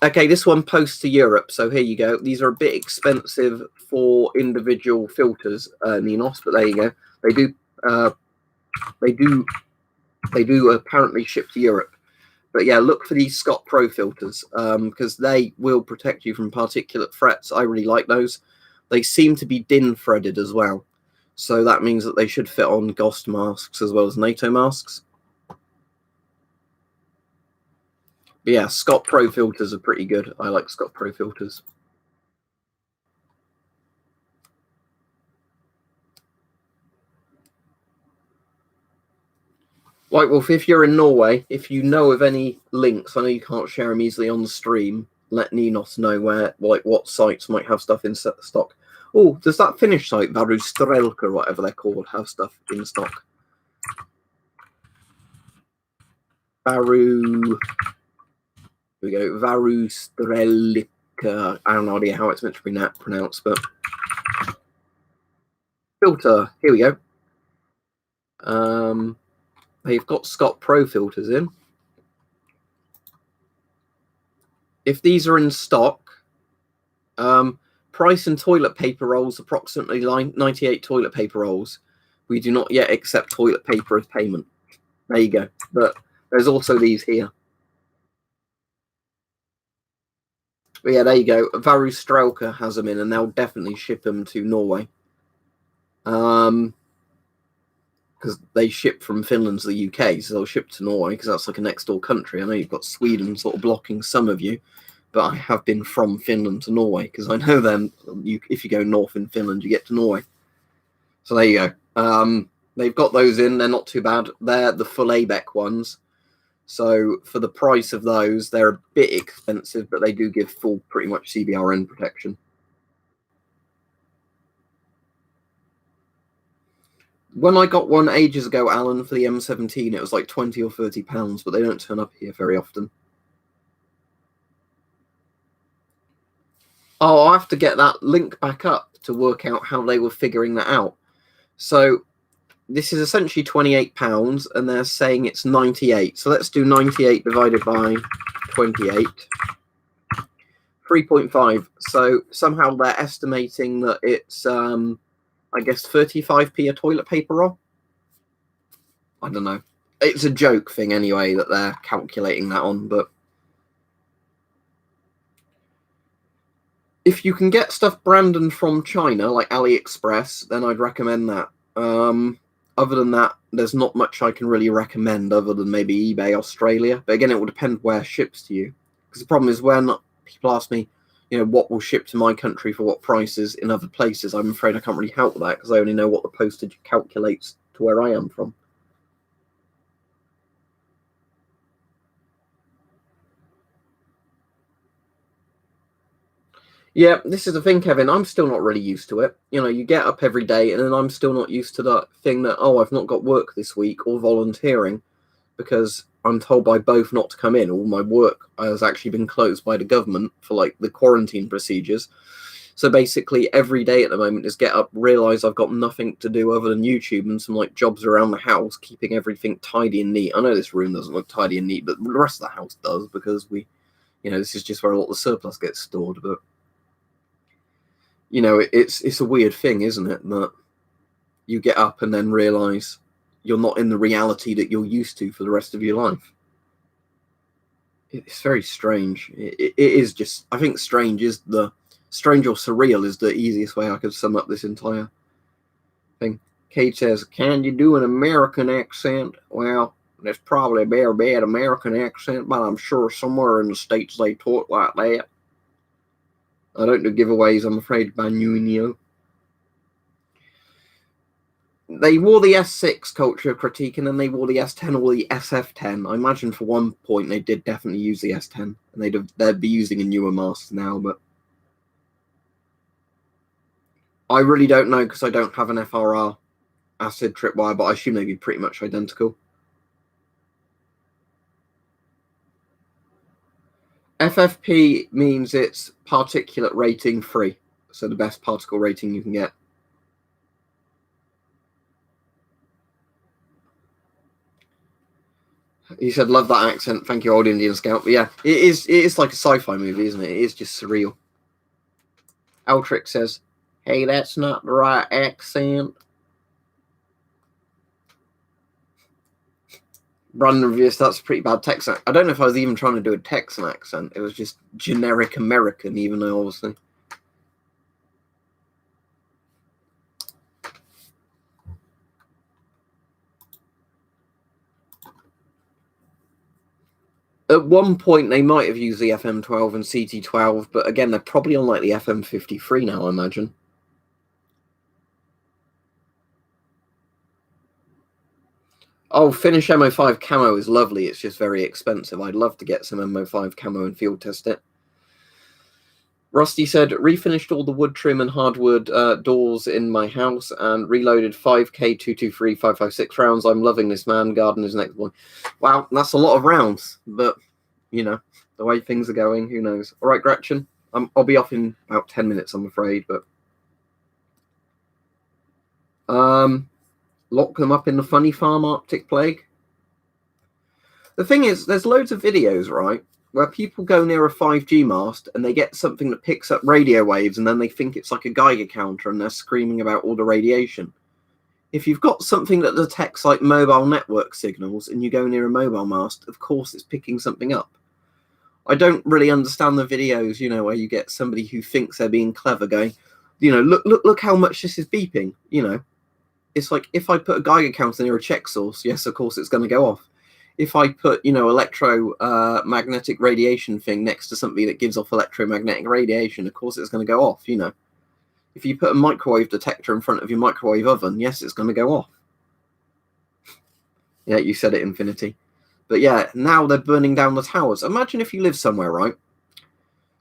Okay, this one posts to Europe, so here you go. These are a bit expensive for individual filters, Ninos, but there you go. They do apparently ship to Europe. But yeah, look for these Scott Pro filters, because they will protect you from particulate threats. I really like those. They seem to be DIN threaded as well, so that means that they should fit on GOST masks as well as NATO masks. But yeah, Scott Pro filters are pretty good. I like Scott Pro filters. White Wolf, if you're in Norway, if you know of any links, I know you can't share them easily on the stream, let Ninos know where, like, what sites might have stuff in stock. Oh, does that Finnish site, Varustrelka, or whatever they're called, have stuff in stock? Here we go, Varustrelka. I have no idea how it's meant to be pronounced, but filter, here we go. They've got Scott Pro filters in. If these are in stock, price and toilet paper rolls, approximately 98 toilet paper rolls. We do not yet accept toilet paper as payment. There you go. But there's also these here. But yeah, there you go. Varustrelka has them in, and they'll definitely ship them to Norway. Because they ship from Finland to the UK, so they'll ship to Norway because that's like a next door country. I know you've got Sweden sort of blocking some of you, but I have been from Finland to Norway because I know them. If you go north in Finland, you get to Norway. So there you go. They've got those in. They're not too bad. They're the full ABEC ones. So for the price of those, they're a bit expensive, but they do give full, pretty much CBRN protection. When I got one ages ago, Alan, for the M17, it was like £20 or £30, but they don't turn up here very often. Oh, I'll have to get that link back up to work out how they were figuring that out. So this is essentially £28, and they're saying it's 98. So let's do 98 divided by 28. 3.5. So somehow they're estimating that it's, I guess, 35p a toilet paper roll. I don't know. It's a joke thing anyway that they're calculating that on, but If you can get stuff branded from China, like AliExpress, then I'd recommend that. Other than that, there's not much I can really recommend other than maybe eBay Australia. But again, it will depend where it ships to you. Because the problem is when people ask me, what will ship to my country for what prices in other places, I'm afraid I can't really help with that because I only know what the postage calculates to where I am from. Yeah, this is the thing, Kevin. I'm still not really used to it. You get up every day, and then I'm still not used to that thing that, I've not got work this week or volunteering because I'm told by both not to come in. All my work has actually been closed by the government for like the quarantine procedures. So basically, every day at the moment is get up, realize I've got nothing to do other than YouTube and some like jobs around the house, keeping everything tidy and neat. I know this room doesn't look tidy and neat, but the rest of the house does because this is just where a lot of the surplus gets stored. But it's a weird thing, isn't it? That you get up and then realize you're not in the reality that you're used to for the rest of your life. It's very strange. It is just, I think strange or surreal is the easiest way I could sum up this entire thing. Kate says, can you do an American accent? Well, that's probably a very bad American accent, but I'm sure somewhere in the States they talk like that. I don't do giveaways, I'm afraid, Banyunio. They wore the S6 culture critique, and then they wore the S10 or the SF10. I imagine for one point they did definitely use the S10, and they'd be using a newer mask now, but I really don't know because I don't have an FRR acid tripwire, but I assume they'd be pretty much identical. FFP means it's particulate rating free, so the best particle rating you can get. He said, love that accent. Thank you, Old Indian Scout. But yeah, it is like a sci-fi movie, isn't it? It is just surreal. Altric says, hey, that's not the right accent. Brandon reviews, that's a pretty bad Texan. I don't know if I was even trying to do a Texan accent. It was just generic American, even though obviously. At one point, they might have used the FM12 and CT12, but again, they're probably on like the FM53 now, I imagine. Oh, Finnish MO5 camo is lovely. It's just very expensive. I'd love to get some MO5 camo and field test it. Rusty said, refinished all the wood trim and hardwood doors in my house and reloaded 5K223 556 rounds. I'm loving this, man. Garden is next one. Wow, that's a lot of rounds, but the way things are going, who knows? All right, Gretchen, I'll be off in about 10 minutes, I'm afraid, but lock them up in the Funny Farm Arctic Plague. The thing is, there's loads of videos, right, where people go near a 5G mast and they get something that picks up radio waves and then they think it's like a Geiger counter and they're screaming about all the radiation. If you've got something that detects like mobile network signals and you go near a mobile mast, of course it's picking something up. I don't really understand the videos, where you get somebody who thinks they're being clever going, look how much this is beeping, It's like if I put a Geiger counter near a check source, yes, of course it's going to go off. If I put, electromagnetic radiation thing next to something that gives off electromagnetic radiation, of course it's going to go off, If you put a microwave detector in front of your microwave oven, yes, it's going to go off. Yeah, you said it, Infinity. But yeah, now they're burning down the towers. Imagine if you live somewhere, right?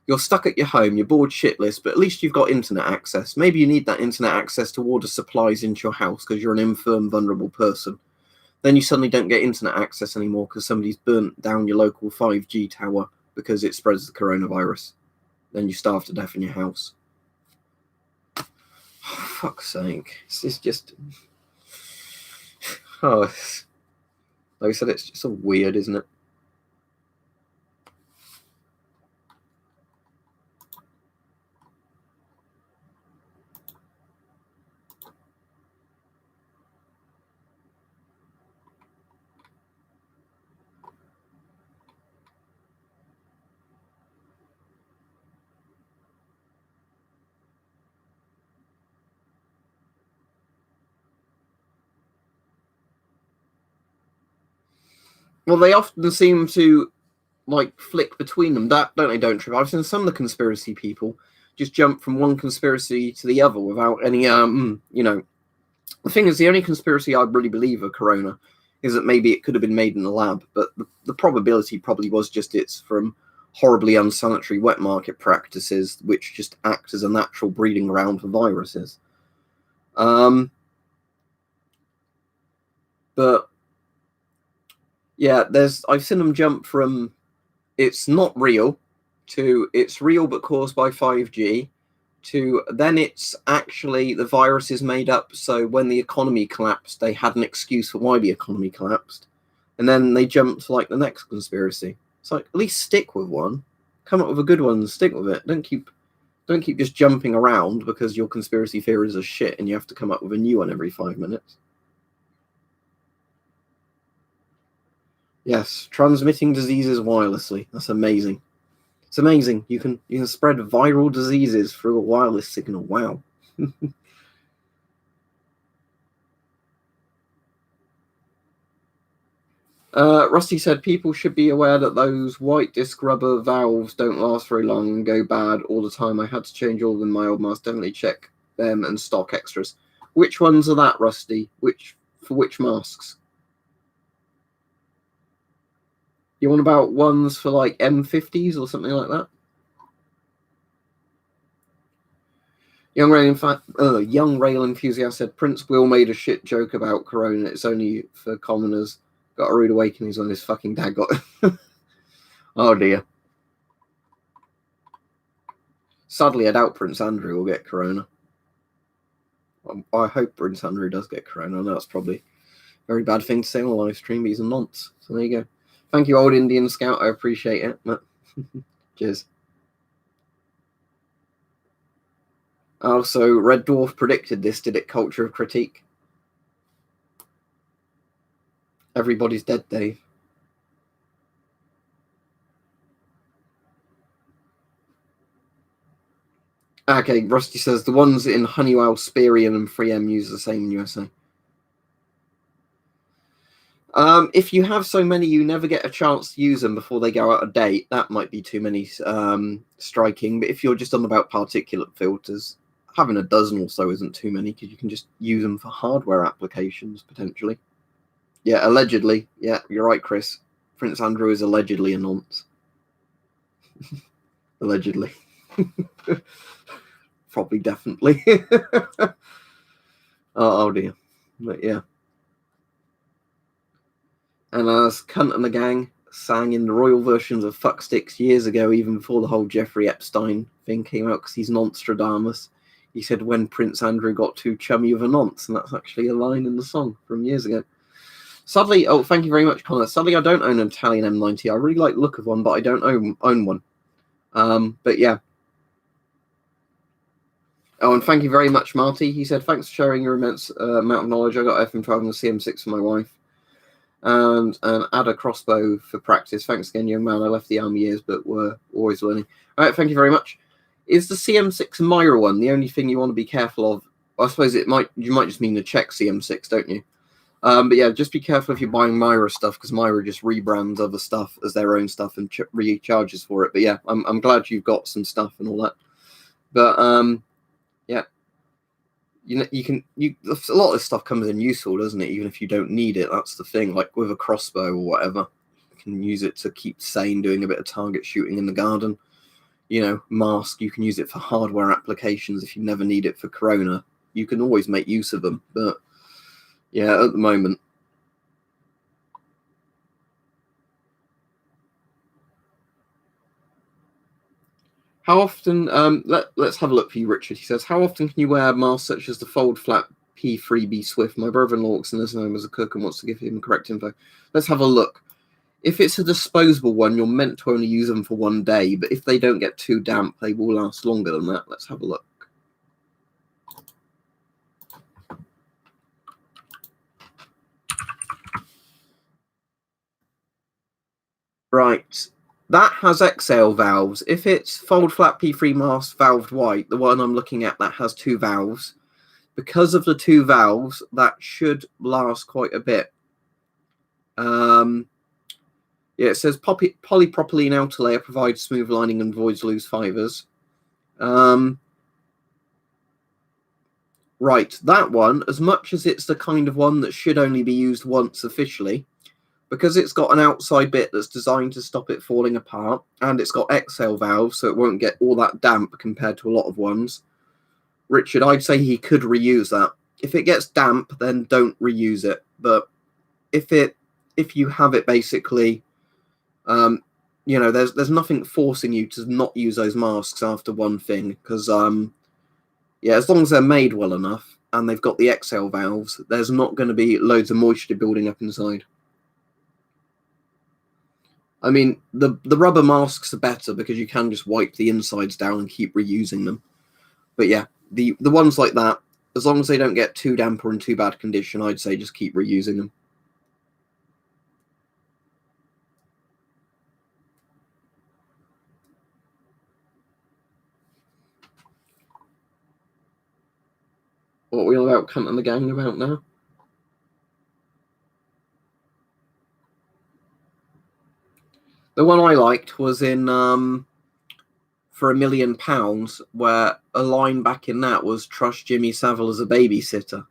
You're stuck at your home, you're bored shitless, but at least you've got internet access. Maybe you need that internet access to order supplies into your house because you're an infirm, vulnerable person. Then you suddenly don't get internet access anymore because somebody's burnt down your local 5G tower because it spreads the coronavirus. Then you starve to death in your house. Oh, fuck's sake. This is just... like I said, it's just so weird, isn't it? Well, they often seem to like flick between them, don't they? Don't Trip? I've seen some of the conspiracy people just jump from one conspiracy to the other without any the thing is, the only conspiracy I really believe of corona is that maybe it could have been made in a lab, but the probability probably was just it's from horribly unsanitary wet market practices which just act as a natural breeding ground for viruses. But yeah, I've seen them jump from it's not real to it's real but caused by 5G to then it's actually the virus is made up so when the economy collapsed they had an excuse for why the economy collapsed, and then they jumped to like the next conspiracy. It's like, at least stick with one, come up with a good one and stick with it. Don't keep just jumping around because your conspiracy theories are shit and you have to come up with a new one every 5 minutes. Yes, transmitting diseases wirelessly. That's amazing. It's amazing. You can spread viral diseases through a wireless signal. Wow. Rusty said people should be aware that those white disc rubber valves don't last very long and go bad all the time. I had to change all of them in my old mask. Definitely check them and stock extras. Which ones are that, Rusty? For which masks? You want about ones for like M50s or something like that? Young rail enthusiast said Prince Will made a shit joke about Corona. It's only for commoners. Got a rude awakening when his fucking dad got it. Oh dear. Sadly, I doubt Prince Andrew will get Corona. I hope Prince Andrew does get Corona. I know that's probably a very bad thing to say on a live stream, but he's a nonce. So there you go. Thank you, old Indian Scout. I appreciate it. Cheers. Also, Red Dwarf predicted this, did it? Culture of critique. Everybody's dead, Dave. Okay, Rusty says the ones in Honeywell, Sperian, and 3M use the same in USA. If you have so many you never get a chance to use them before they go out of date, that might be too many striking. But if you're just on about particulate filters, having a dozen or so isn't too many because you can just use them for hardware applications, potentially. Yeah, allegedly. Yeah, you're right, Chris. Prince Andrew is allegedly a nonce. Allegedly. Probably, definitely. Oh dear. But yeah. And as Cunt and the Gang sang in the royal versions of Fucksticks years ago, even before the whole Jeffrey Epstein thing came out, because he's Nonstradamus, he said when Prince Andrew got too chummy with a nonce, and that's actually a line in the song from years ago. Sadly, oh, thank you very much, Connor. Sadly, I don't own an Italian M90. I really like the look of one, but I don't own one. But yeah. Oh, and thank you very much, Marty. He said, thanks for sharing your immense amount of knowledge. I got FM12 and the CM6 for my wife. And add a crossbow for practice. Thanks again, young man. I left the army years, but we're always learning. All right, thank you very much. Is the CM6 Myra one the only thing you want to be careful of? I suppose you might just mean the Czech CM6, don't you? But yeah, just be careful if you're buying Myra stuff, because Myra just rebrands other stuff as their own stuff and recharges for it. But yeah, I'm glad you've got some stuff and all that. But yeah, a lot of this stuff comes in useful, doesn't it? Even if you don't need it, that's the thing. Like with a crossbow or whatever, you can use it to keep sane, doing a bit of target shooting in the garden. Mask, you can use it for hardware applications. If you never need it for Corona, you can always make use of them. But yeah, at the moment. How often, let's have a look for you, Richard. He says, how often can you wear masks such as the fold flat P3B Swift? My brother-in-law works in his home as a cook and wants to give him correct info. Let's have a look. If it's a disposable one, you're meant to only use them for one day, but if they don't get too damp, they will last longer than that. Let's have a look. Right. That has exhale valves. If it's fold flat P3 mask valved white, the one I'm looking at that has two valves, because of the two valves, that should last quite a bit. Yeah, it says polypropylene outer layer provides smooth lining and avoids loose fibers. Right, that one, as much as it's the kind of one that should only be used once officially, because it's got an outside bit that's designed to stop it falling apart, and it's got exhale valves, so it won't get all that damp compared to a lot of ones. Richard, I'd say he could reuse that. If it gets damp, then don't reuse it. But if you have it basically, there's nothing forcing you to not use those masks after one thing, because as long as they're made well enough and they've got the exhale valves, there's not going to be loads of moisture building up inside. I mean, the rubber masks are better because you can just wipe the insides down and keep reusing them. But yeah, the ones like that, as long as they don't get too damp or in too bad condition, I'd say just keep reusing them. What are we all about Cunt and the Gang about now? The one I liked was in For £1 Million, where a line back in that was trust Jimmy Savile as a babysitter,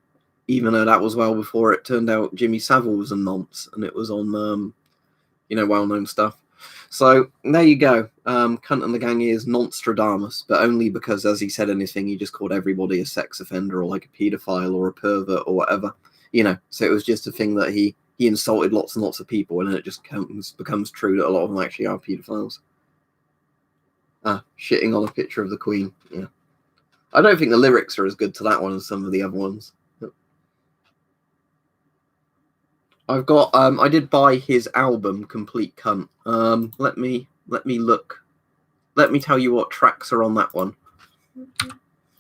even though that was well before it turned out Jimmy Savile was a nonce and it was on well-known stuff. So there you go. Cunt and the Gang is Nonstradamus, but only because, as he said in his thing, he just called everybody a sex offender or like a paedophile or a pervert or whatever. So it was just a thing that he insulted lots and lots of people, and it just becomes true that a lot of them actually are paedophiles. Shitting on a picture of the Queen. Yeah, I don't think the lyrics are as good to that one as some of the other ones. I've got. I did buy his album, Complete Cunt. Let me look. Let me tell you what tracks are on that one.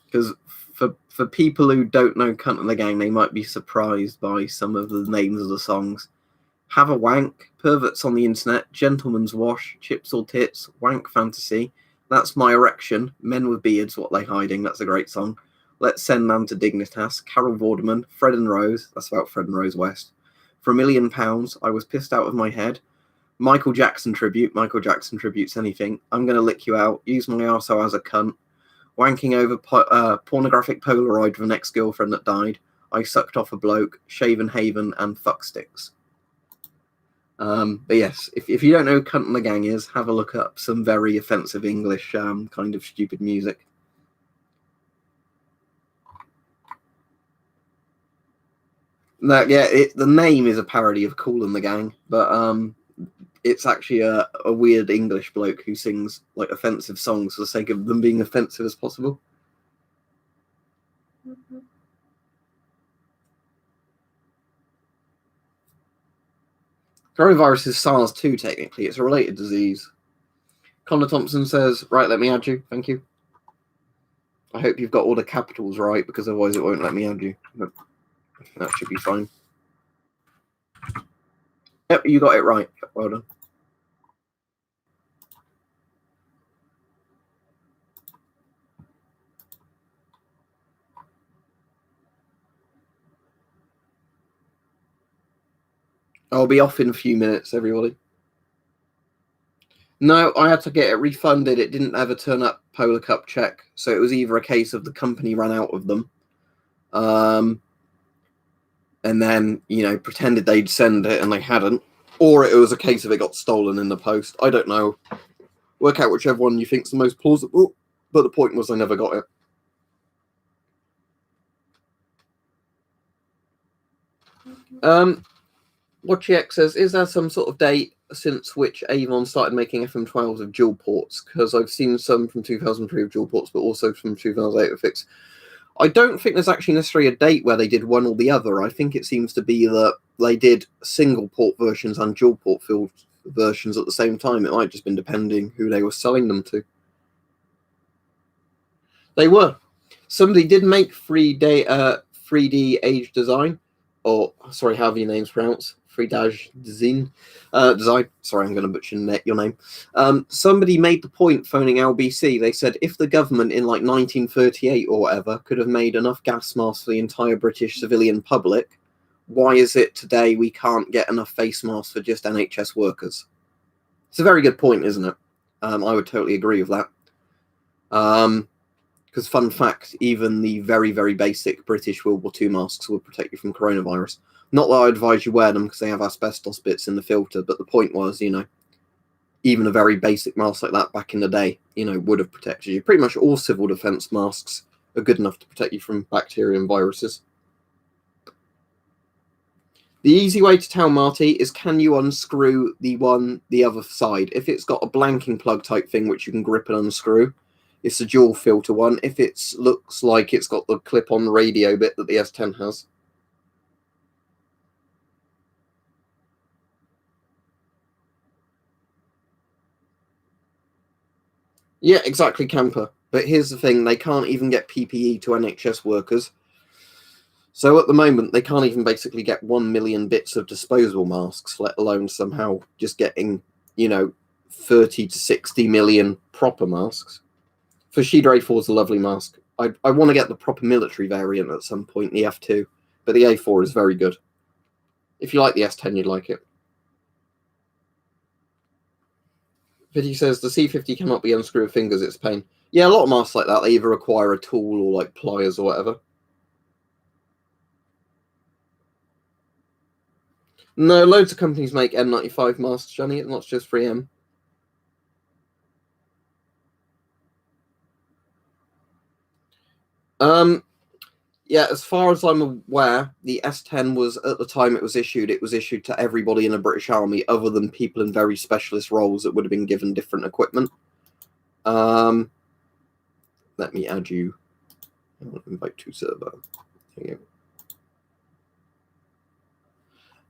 Because for people who don't know Cunt and the Gang, they might be surprised by some of the names of the songs. Have a Wank, Perverts on the Internet, Gentleman's Wash, Chips or Tits, Wank Fantasy, That's My Erection, Men with Beards, What They Hiding, that's a great song. Let's Send Man to Dignitas, Carol Vorderman, Fred and Rose, that's about Fred and Rose West. For £1 Million, I Was Pissed Out of My Head. Michael Jackson tribute, Michael Jackson tributes anything. I'm Gonna Lick You Out, Use My Arsehole as a Cunt. Wanking Over Pornographic Polaroid of an ex-girlfriend that died. I Sucked Off a Bloke, Shaven Haven, and Fuck Sticks. But yes, if you don't know who Cunt and the Gang is, have a look up some very offensive English kind of stupid music. The name is a parody of Kool and the Gang, but it's actually a weird English bloke who sings like offensive songs for the sake of them being offensive as possible. Coronavirus is SARS-2, technically. It's a related disease. Connor Thompson says, right, let me add you. Thank you. I hope you've got all the capitals right, because otherwise it won't let me add you. But that should be fine. Yep, you got it right. Well done. I'll be off in a few minutes, everybody. No, I had to get it refunded. It didn't ever turn up Polar Cup check, so it was either a case of the company ran out of them, and then, pretended they'd send it and they hadn't, or it was a case of it got stolen in the post. I don't know. Work out whichever one you think's the most plausible, but the point was I never got it. WatchX says, is there some sort of date since which Avon started making FM12s of dual ports? Because I've seen some from 2003 of dual ports, but also from 2008 of fixed. I don't think there's actually necessarily a date where they did one or the other. I think it seems to be that they did single port versions and dual port field versions at the same time. It might just been depending who they were selling them to. They were. Somebody did make 3D age design, or sorry, however your name's pronounced, 3D design. Sorry, I'm going to butcher your name. Somebody made the point phoning LBC. They said if the government in like 1938 or whatever could have made enough gas masks for the entire British civilian public, why is it today we can't get enough face masks for just NHS workers? It's a very good point, isn't it? I would totally agree with that. Because fun fact, even the very, very basic British World War II masks will protect you from coronavirus. Not that I advise you wear them because they have asbestos bits in the filter, but the point was, even a very basic mask like that back in the day, would have protected you. Pretty much all civil defense masks are good enough to protect you from bacteria and viruses. The easy way to tell, Marty, is can you unscrew the other side? If it's got a blanking plug type thing which you can grip and unscrew, it's a dual filter one. If it looks like it's got the clip-on radio bit that the S10 has. Yeah, exactly, camper. But here's the thing, they can't even get PPE to NHS workers. So at the moment, they can't even basically get 1 million bits of disposable masks, let alone somehow just getting, 30 to 60 million proper masks. Fushida A4 is a lovely mask. I want to get the proper military variant at some point, the F2, but the A4 is very good. If you like the S10, you'd like it. Vicky says the C50 cannot be unscrewed with fingers, it's pain. Yeah, a lot of masks like that, they either require a tool or like pliers or whatever. No, loads of companies make N95 masks, Johnny. It's not just 3M. Yeah, as far as I'm aware, the S10 was, at the time it was issued to everybody in the British Army other than people in very specialist roles that would have been given different equipment. Let me add you. I want to invite to server. There you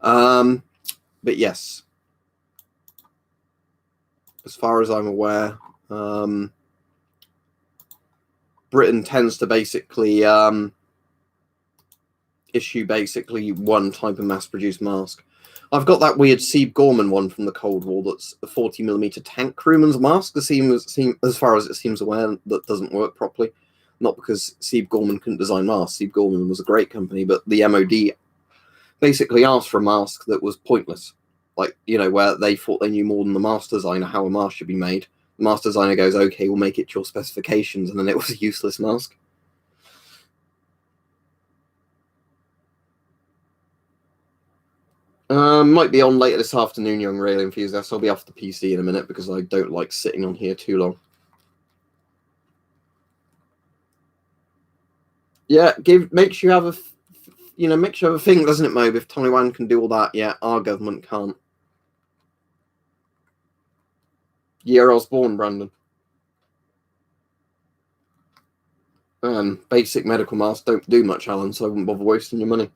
go. But yes, as far as I'm aware, Britain tends to basically issue one type of mass-produced mask. I've got that weird Sieb Gorman one from the Cold War that's a 40mm tank crewman's mask, as far as it seems aware, that doesn't work properly. Not because Sieb Gorman couldn't design masks. Sieb Gorman was a great company, but the MOD basically asked for a mask that was pointless. Like, where they thought they knew more than the master designer how a mask should be made. The master designer goes, okay, we'll make it to your specifications, and then it was a useless mask. Might be on later this afternoon, young rail enthusiast. I'll be off the PC in a minute because I don't like sitting on here too long. Yeah, makes you have a thing, doesn't it, Mobe? If Taiwan can do all that, yeah, our government can't. Year I was born, Brandon. Basic medical masks don't do much, Alan, so I wouldn't bother wasting your money.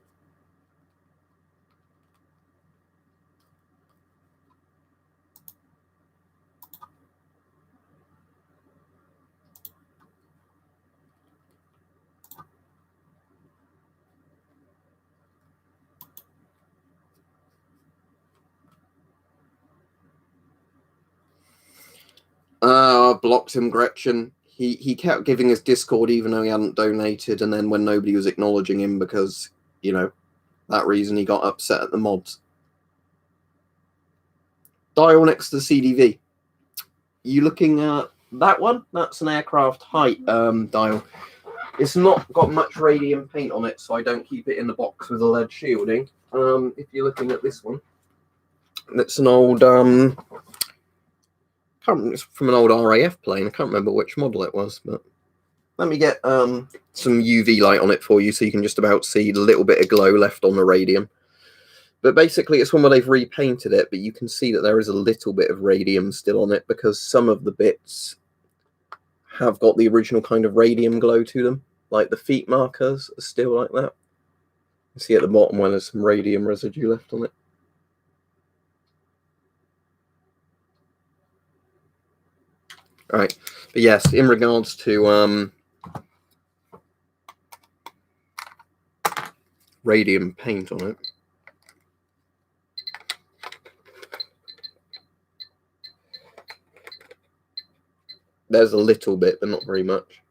Blocked him, Gretchen. He kept giving his Discord even though he hadn't donated, and then when nobody was acknowledging him because, that reason, he got upset at the mods. Dial next to the CDV. You looking at that one? That's an aircraft height dial. It's not got much radium paint on it, so I don't keep it in the box with a lead shielding. If you're looking at this one, it's an old it's from an old RAF plane. I can't remember which model it was, but let me get some UV light on it for you so you can just about see the little bit of glow left on the radium. But basically, it's one where they've repainted it, but you can see that there is a little bit of radium still on it because some of the bits have got the original kind of radium glow to them. Like the feet markers are still like that. You see at the bottom where there's some radium residue left on it. All right, but yes, in regards to radium paint on it. There's a little bit, but not very much.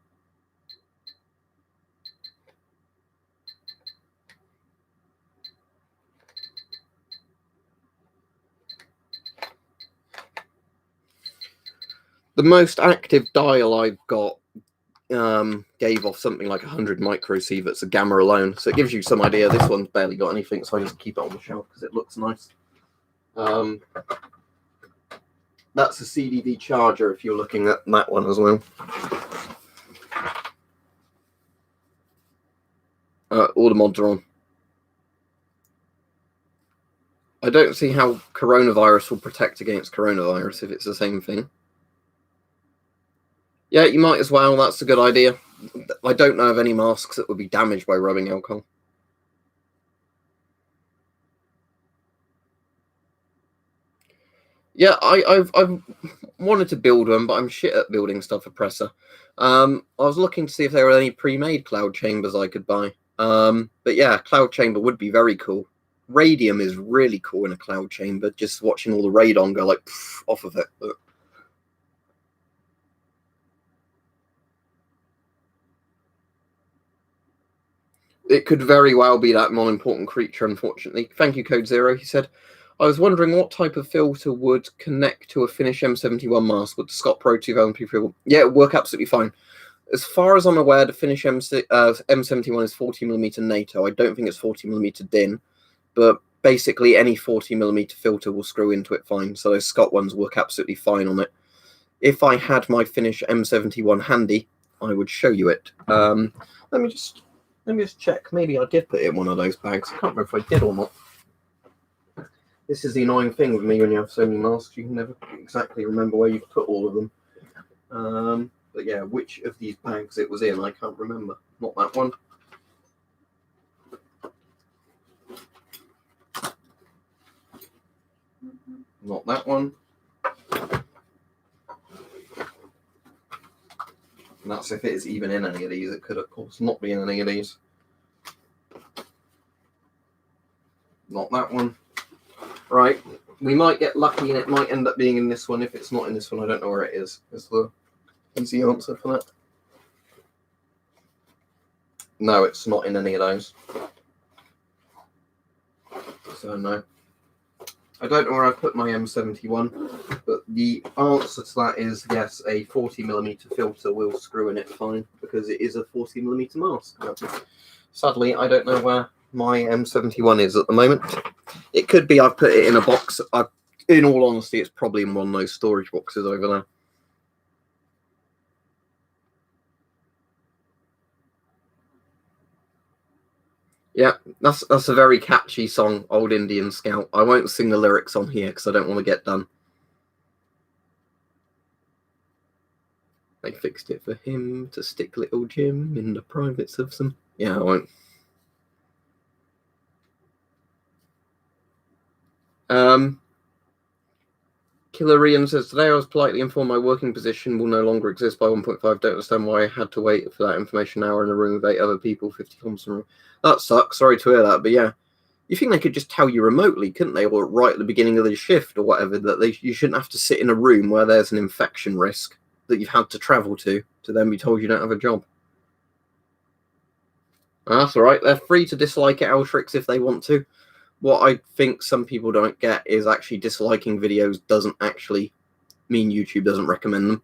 The most active dial I've got gave off something like 100 microsieverts a gamma alone, so it gives you some idea. This one's barely got anything, so I just keep it on the shelf because it looks nice. That's a CDV charger if you're looking at that one as well. All the mods are on. I don't see how coronavirus will protect against coronavirus if it's the same thing. Yeah, you might as well. That's a good idea. I don't know of any masks that would be damaged by rubbing alcohol. Yeah, I've wanted to build one, but I'm shit at building stuff for Presser. I was looking to see if there were any pre-made cloud chambers I could buy. But yeah, cloud chamber would be very cool. Radium is really cool in a cloud chamber, just watching all the radon go like off of it. But it could very well be that non-important creature, unfortunately. Thank you, Code Zero. He said, I was wondering what type of filter would connect to a Finnish M71 mask. Would the Scott Pro 2000 filter? Yeah, it would work absolutely fine. As far as I'm aware, the Finnish M71 is 40mm NATO. I don't think it's 40mm DIN, but basically any 40mm filter will screw into it fine. So those Scott ones work absolutely fine on it. If I had my Finnish M71 handy, I would show you it. Let me just check. Maybe I did put it in one of those bags. I can't remember if I did or not. This is the annoying thing with me when you have so many masks. You can never exactly remember where you've put all of them. But yeah, which of these bags it was in, I can't remember. Not that one. Not that one. And that's if it is even in any of these. It could, of course, not be in any of these. Not that one. Right. We might get lucky and it might end up being in this one. If it's not in this one, I don't know where it is. Is the easy answer for that. No, it's not in any of those. So no. I don't know where I put my M71, but the answer to that is yes, a 40mm filter will screw in it fine because it is a 40mm mask. Sadly, I don't know where my M71 is at the moment. It could be I've put it in a box. In all honesty, it's probably in one of those storage boxes over there. Yeah, that's a very catchy song, Old Indian Scout. I won't sing the lyrics on here because I don't want to get done. They fixed it for him to stick little Jim in the privates of some... Yeah, I won't. Killer Ian says, today I was politely informed my working position will no longer exist by 1.5. Don't understand why I had to wait for that information an hour in a room with 8 other people, 50 comms in a room. That sucks. Sorry to hear that, but yeah. You think they could just tell you remotely, couldn't they? Or right at the beginning of the shift or whatever, that you shouldn't have to sit in a room where there's an infection risk that you've had to travel to then be told you don't have a job. That's all right. They're free to dislike it, Altrix, if they want to. What I think some people don't get is actually disliking videos doesn't actually mean YouTube doesn't recommend them,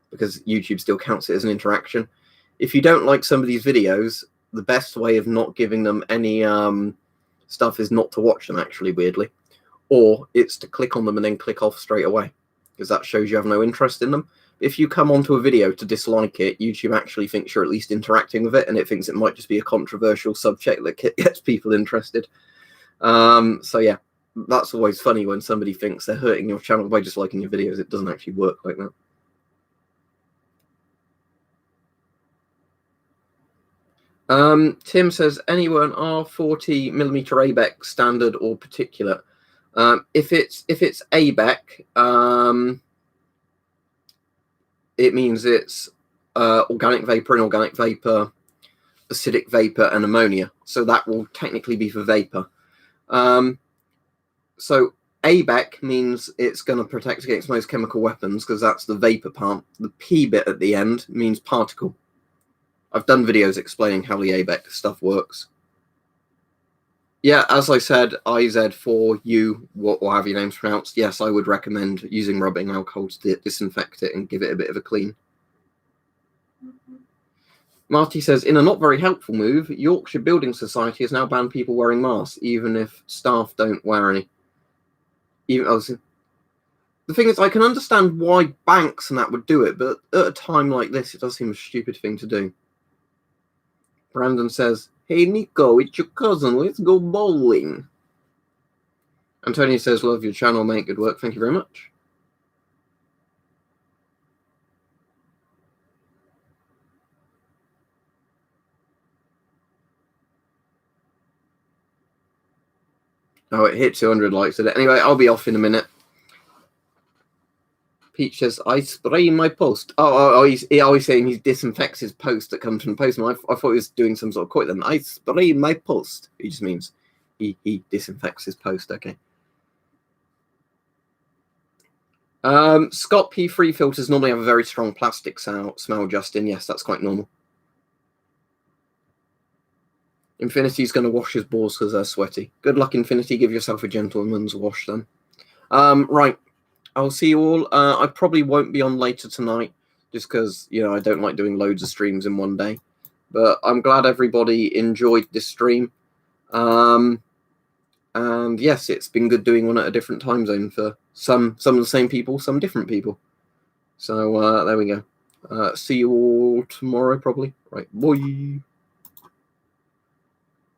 because YouTube still counts it as an interaction. If you don't like some of these videos, the best way of not giving them any stuff is not to watch them, actually, weirdly. Or it's to click on them and then click off straight away, because that shows you have no interest in them. If you come onto a video to dislike it, YouTube actually thinks you're at least interacting with it, and it thinks it might just be a controversial subject that gets people interested. So yeah, that's always funny when somebody thinks they're hurting your channel by just liking your videos. It doesn't actually work like that. Tim says, anyone are 40mm ABEC standard or particulate? If it's ABEC, it means it's organic vapor, inorganic vapor, acidic vapor, and ammonia. So that will technically be for vapor. So ABEC means it's going to protect against most chemical weapons because that's the vapor part. The P bit at the end means particle. I've done videos explaining how the ABEC stuff works. Yeah, as I said, IZ4U, what have your name's pronounced. Yes, I would recommend using rubbing alcohol to disinfect it and give it a bit of a clean. Marty says, in a not very helpful move, Yorkshire Building Society has now banned people wearing masks, even if staff don't wear any. The thing is, I can understand why banks and that would do it, but at a time like this, it does seem a stupid thing to do. Brandon says, hey, Nico, it's your cousin. Let's go bowling. Antonio says, love your channel, mate. Good work. Thank you very much. Oh, it hit 200 likes today. Anyway, I'll be off in a minute. Peach says, I spray my post. He's always saying he disinfects his post that comes from the postman. I thought he was doing some sort of quote then. I spray my post. He just means he disinfects his post. Okay. Scott P3 filters normally have a very strong plastic smell, Justin. Yes, that's quite normal. Infinity's going to wash his balls because they're sweaty. Good luck, Infinity. Give yourself a gentleman's wash then. Right. I'll see you all. I probably won't be on later tonight just because, I don't like doing loads of streams in one day. But I'm glad everybody enjoyed this stream. And yes, it's been good doing one at a different time zone for some of the same people, some different people. So there we go. See you all tomorrow, probably. Right. Bye.